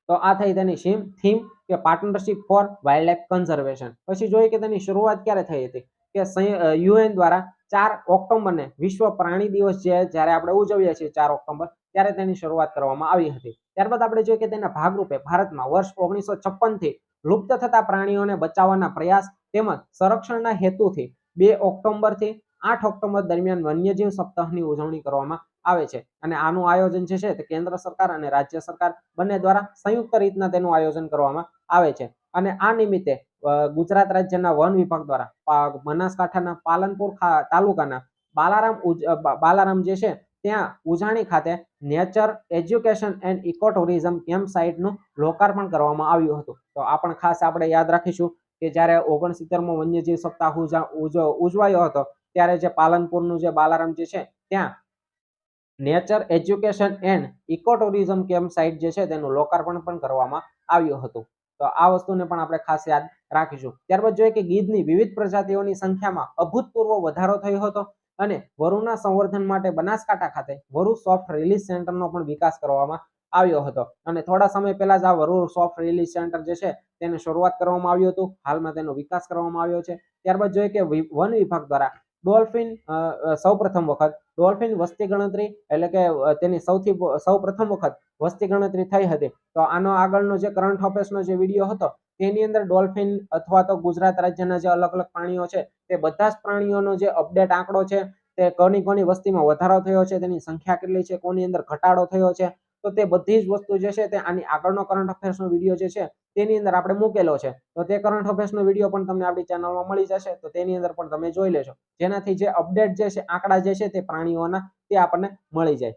તો આ થઈ તેની થીમ કે partnership four wild life conservation. પછી જોઈએ કે તેની શરૂઆત ક્યારે થઈ હતી, કે UN દ્વારા 4 ઓક્ટોબરને વિશ્વ પ્રાણી દિવસ જ્યારે આપણે ઉજવીએ છીએ 4 ઓક્ટોબર, ત્યારે તેની શરૂઆત કરવામાં આવી હતી. ત્યારબાદ આપણે જોઈએ કે તેના ભાગરૂપે ભારતમાં વર્ષ 1956 થી લુપ્ત થતા પ્રાણીઓને બચાવવાના પ્રયાસ તેમજ સંરક્ષણના હેતુથી 2 ઓક્ટોબર થી 8 ઓક્ટોબર દરમિયાન વન્યજીવ સપ્તાહની ઉજવણી કરવામાં આવે છે. અને આનું આયોજન જે છે તે કેન્દ્ર સરકાર અને રાજ્ય સરકાર બંને દ્વારા સંયુક્ત રીતના તેનું આયોજન કરવામાં આવે છે. અને આ નિમિત્તે ગુજરાત રાજ્યના વન વિભાગ દ્વારા બનાસકાંઠાના પાલનપુર તાલુકાના બાલારામ જે છે ત્યાં ઉજાણી ખાતે nature education and eco tourism camp સાઇટનું લોકાર્પણ કરવામાં આવ્યું હતું. તો આ પણ ખાસ આપણે યાદ રાખીશું કે જ્યારે 69મો વન્યજીવ સપ્તાહ ઉજવાયો હતો ત્યારે જે પાલનપુરનું જે બાલારામ જે છે ત્યાં nature education and eco tourism camp site જે છે તેનું લોકાર્પણ પણ કરવામાં આવ્યું હતું. તો આ વસ્તુને પણ આપણે ખાસ યાદ રાખીશું. ત્યારબાદ જોઈએ કે ગીધની વિવિધ પ્રજાતિઓની સંખ્યામાં અભૂતપૂર્વ વધારો થયો હતો. અને વરુના સંવર્ધન માટે બનાસકાંઠા ખાતે વરુ સોફ્ટ રિલીઝ સેન્ટરનો પણ વિકાસ કરવામાં આવ્યો હતો. અને થોડા સમય પહેલા જ આ વરુ સોફ્ટ રિલીઝ સેન્ટર જે છે તેની શરૂઆત કરવામાં આવ્યું હતું. હાલમાં તેનો વિકાસ કરવામાં આવ્યો છે. ત્યારબાદ જોઈએ કે વન વિભાગ દ્વારા ડોલ્ફિન સૌપ્રથમ વખત ડોલ્ફિન વસ્તી ગણતરી એટલે કે તેની સૌપ્રથમ વખત વસ્તી ગણતરી થઈ હતી. તો આનો આગળનો જે કરંટ અફેર્સનો જે વિડીયો હતો તેની અંદર ડોલ્ફિન અથવા તો ગુજરાત રાજ્યના જે અલગ અલગ પ્રાણીઓ છે તે બધા જ પ્રાણીઓનો જે અપડેટ આંકડો છે તે કોની વસ્તીમાં વધારો થયો છે, તેની સંખ્યા કેટલી છે, કોની અંદર ઘટાડો થયો છે, તો તે બધી જ વસ્તુ જે છે તે આની આગળનો કરંટ અફેર્સનો વિડીયો જે છે તેની અંદર આપણે મૂકેલો છે. તો તે કરંટ અફેર્સનો વિડીયો પણ તમને આપણી ચેનલમાં મળી જશે. તો તેની અંદર પણ તમે જોઈ લેજો, જેનાથી જે અપડેટ જે છે આંકડા જે છે તે પ્રાણીઓના તે આપણને મળી જાય.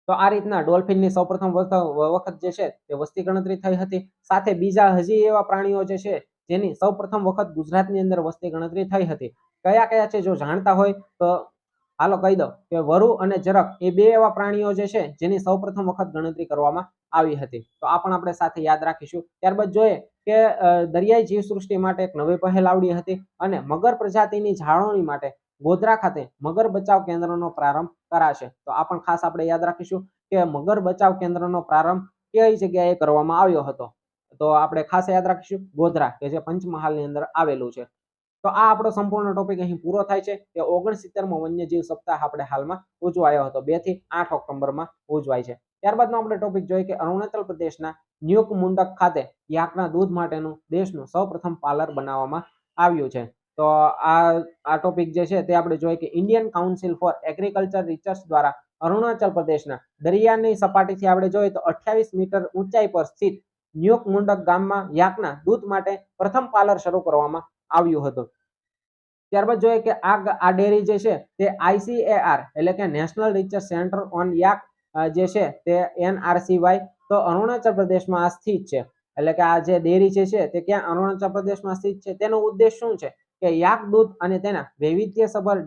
તો આ રીતના ડોલ્ફિનની સૌપ્રથમ વખત જે છે તે વસ્તી ગણતરી થઈ હતી. સાથે બીજા હજી એવા પ્રાણીઓ જે છે જેની સૌપ્રથમ વખત ગુજરાતની અંદર વસ્તી ગણતરી થઈ હતી. કયા કયા છે જો જાણતા હોય તો હાલો કહી દઉં કે વરુ અને જરખ એ બે એવા પ્રાણીઓ જે છે જેની સૌપ્રથમ વખત ગણતરી કરવામાં આવી હતી. તો આ પણ આપણે સાથે યાદ રાખીશું. ત્યારબાદ જોઈએ કે દરિયાઈ જીવસૃષ્ટિ માટે એક નવી પહેલ આવડી હતી અને મગર પ્રજાતિની જાળવણી માટે ગોધરા ખાતે મગર બચાવ કેન્દ્રનો પ્રારંભ કરાશે. તો આ પણ ખાસ આપણે યાદ રાખીશું કે મગર બચાવ કેન્દ્રનો પ્રારંભ કઈ જગ્યાએ કરવામાં આવ્યો હતો. તો આપણે ખાસ યાદ રાખીશું ગોધરા કે જે પંચમહાલની અંદર આવેલું છે. તો આ આપણો સંપૂર્ણ ટોપિક અહીં પૂરો થાય છે કે 69મો વન્યજીવ સપ્તાહ આપણે હાલમાં ઉજવાયો હતો. 2 થી 8 ઓક્ટોબરમાં ઉજવાય છે. ત્યારબાદનો આપણે ટોપિક જોઈએ કે અરુણાચલ પ્રદેશના ન્યુક મુંડક ખાતે યાકના દૂધ માટેનું દેશનું સૌપ્રથમ પાર્લર બનાવવામાં આવ્યું છે. તો આ ટોપિક જે છે તે આપણે જોઈએ કે Indian council four agriculture research દ્વારા અરુણાચલ પ્રદેશના દરિયાની સપાટીથી આપણે જોઈએ તો 28 મીટર ઊંચાઈ પર સ્થિત ન્યુક મુંડક ગામમાં યાકના દૂધ માટે પ્રથમ પાર્લર શરૂ કરવામાં આવ્યું હતું. ત્યારબાદ જોઈએ કે આ ડેરી જે છે તે ICAR એટલે કે national research centre on yak જે છે તે NRCY તો અરુણાચલ પ્રદેશમાં આ સ્થિત છે. એટલે કે આ જે ડેરી જે છે તે ક્યાં અરુણાચલ પ્રદેશમાં સ્થિત છે. તેનો ઉદ્દેશ શું છે કે યાક દૂધ અને તેના વૈવિધ્યસભર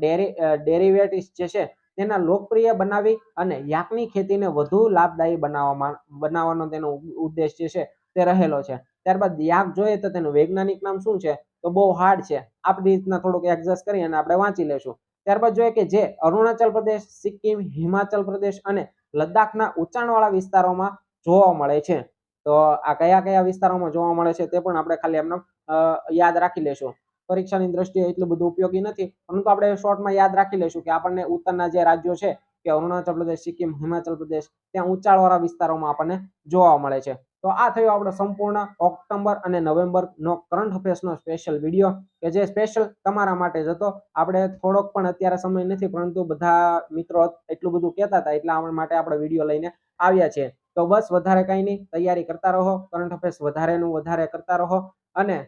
ડેરિવેટિવ્સ જે છે તેના લોકપ્રિય બનાવી અને યાકની ખેતીને વધુ લાભદાયી બનાવવાનો તેનો ઉદ્દેશ જે છે તે રહેલો છે. ત્યારબાદ યાક જોઈએ તો તેનું વૈજ્ઞાનિક નામ શું છે તો બહુ હાર્ડ છે. આપણી રીતના થોડુંક એડજસ્ટ કરી અને આપણે વાંચી લેશું. ત્યારબાદ જોઈએ કે જે અરુણાચલ પ્રદેશ, સિક્કિમ, હિમાચલ પ્રદેશ અને લદ્દાખના ઊંચાણવાળા વિસ્તારોમાં જોવા મળે છે. તો આ કયા કયા વિસ્તારોમાં જોવા મળે છે તે પણ આપણે ખાલી એમને યાદ રાખી લેશું. પરીક્ષાની દ્રષ્ટિએ એટલું બધું ઉપયોગી નથી, પરંતુ આપણે શોર્ટમાં યાદ રાખી લેશું કે આપણને ઉત્તરના જે રાજ્યો છે કે અરુણાચલ પ્રદેશ, સિક્કિમ, હિમાચલ પ્રદેશ ત્યાં ઊંચાણવાળા વિસ્તારોમાં આપણને જોવા મળે છે. તો આ થયો આપણો સંપૂર્ણ ઓક્ટોબર અને નવેમ્બરનો કરંટ અફેર્સનો સ્પેશિયલ વિડીયો કે જે સ્પેશિયલ તમારા માટે જ હતો. આપણે થોડોક પણ અત્યારે સમય નથી, પરંતુ બધા મિત્રો એટલું બધું કહેતા હતા એટલા માટે આપણે વિડીયો લઈને આવ્યા છે. તો બસ વધારે કંઈ નહીં, તૈયારી કરતા રહો, કરંટ અફેર્સ વધારેનું વધારે કરતા રહો અને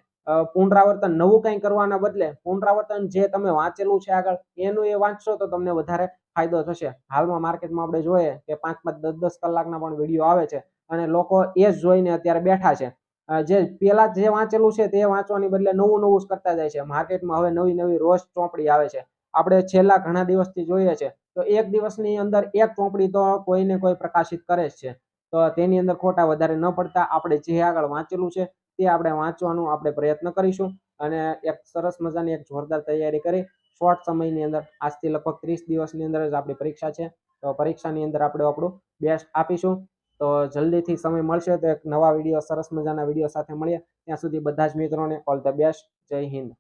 પુનરાવર્તન નવું કંઈ કરવાના બદલે પુનરાવર્તન જે તમે વાંચેલું છે આગળ એનું એ વાંચશો તો તમને વધારે ફાયદો થશે. હાલમાં માર્કેટમાં આપણે જોઈએ કે 5-5, 10-10 કલાકના પણ વિડીયો આવે છે અને લોકો એ જ જોઈને અત્યારે બેઠા છે. જે પેલા જે વાંચેલું છે તે વાંચવાની બદલે નવું નવું જ કરતા જાય છે. માર્કેટમાં હવે નવી નવી રોજ ચોપડી આવે છે. આપણે છેલ્લા ઘણા દિવસથી જોઈએ છે તો એક દિવસની અંદર એક ચોપડી તો કોઈને કોઈ પ્રકાશિત કરે જ છે. તો તેની અંદર ખોટા વધારે ન પડતા આપણે જે આગળ વાંચેલું છે તે આપણે વાંચવાનું આપણે પ્રયત્ન કરીશું અને એક સરસ મજાની એક જોરદાર તૈયારી કરી શોર્ટ સમયની અંદર આજથી લગભગ 30 દિવસની અંદર જ આપણી પરીક્ષા છે. તો પરીક્ષાની અંદર આપણે આપણું બેસ્ટ આપીશું. તો જલ્દીથી સમય મળશે તો એક નવા વિડીયો, સરસ મજાના વિડીયો સાથે મળીએ. ત્યાં સુધી બધા જ મિત્રોને ઓલ ધ બેસ્ટ. જય હિન્દ.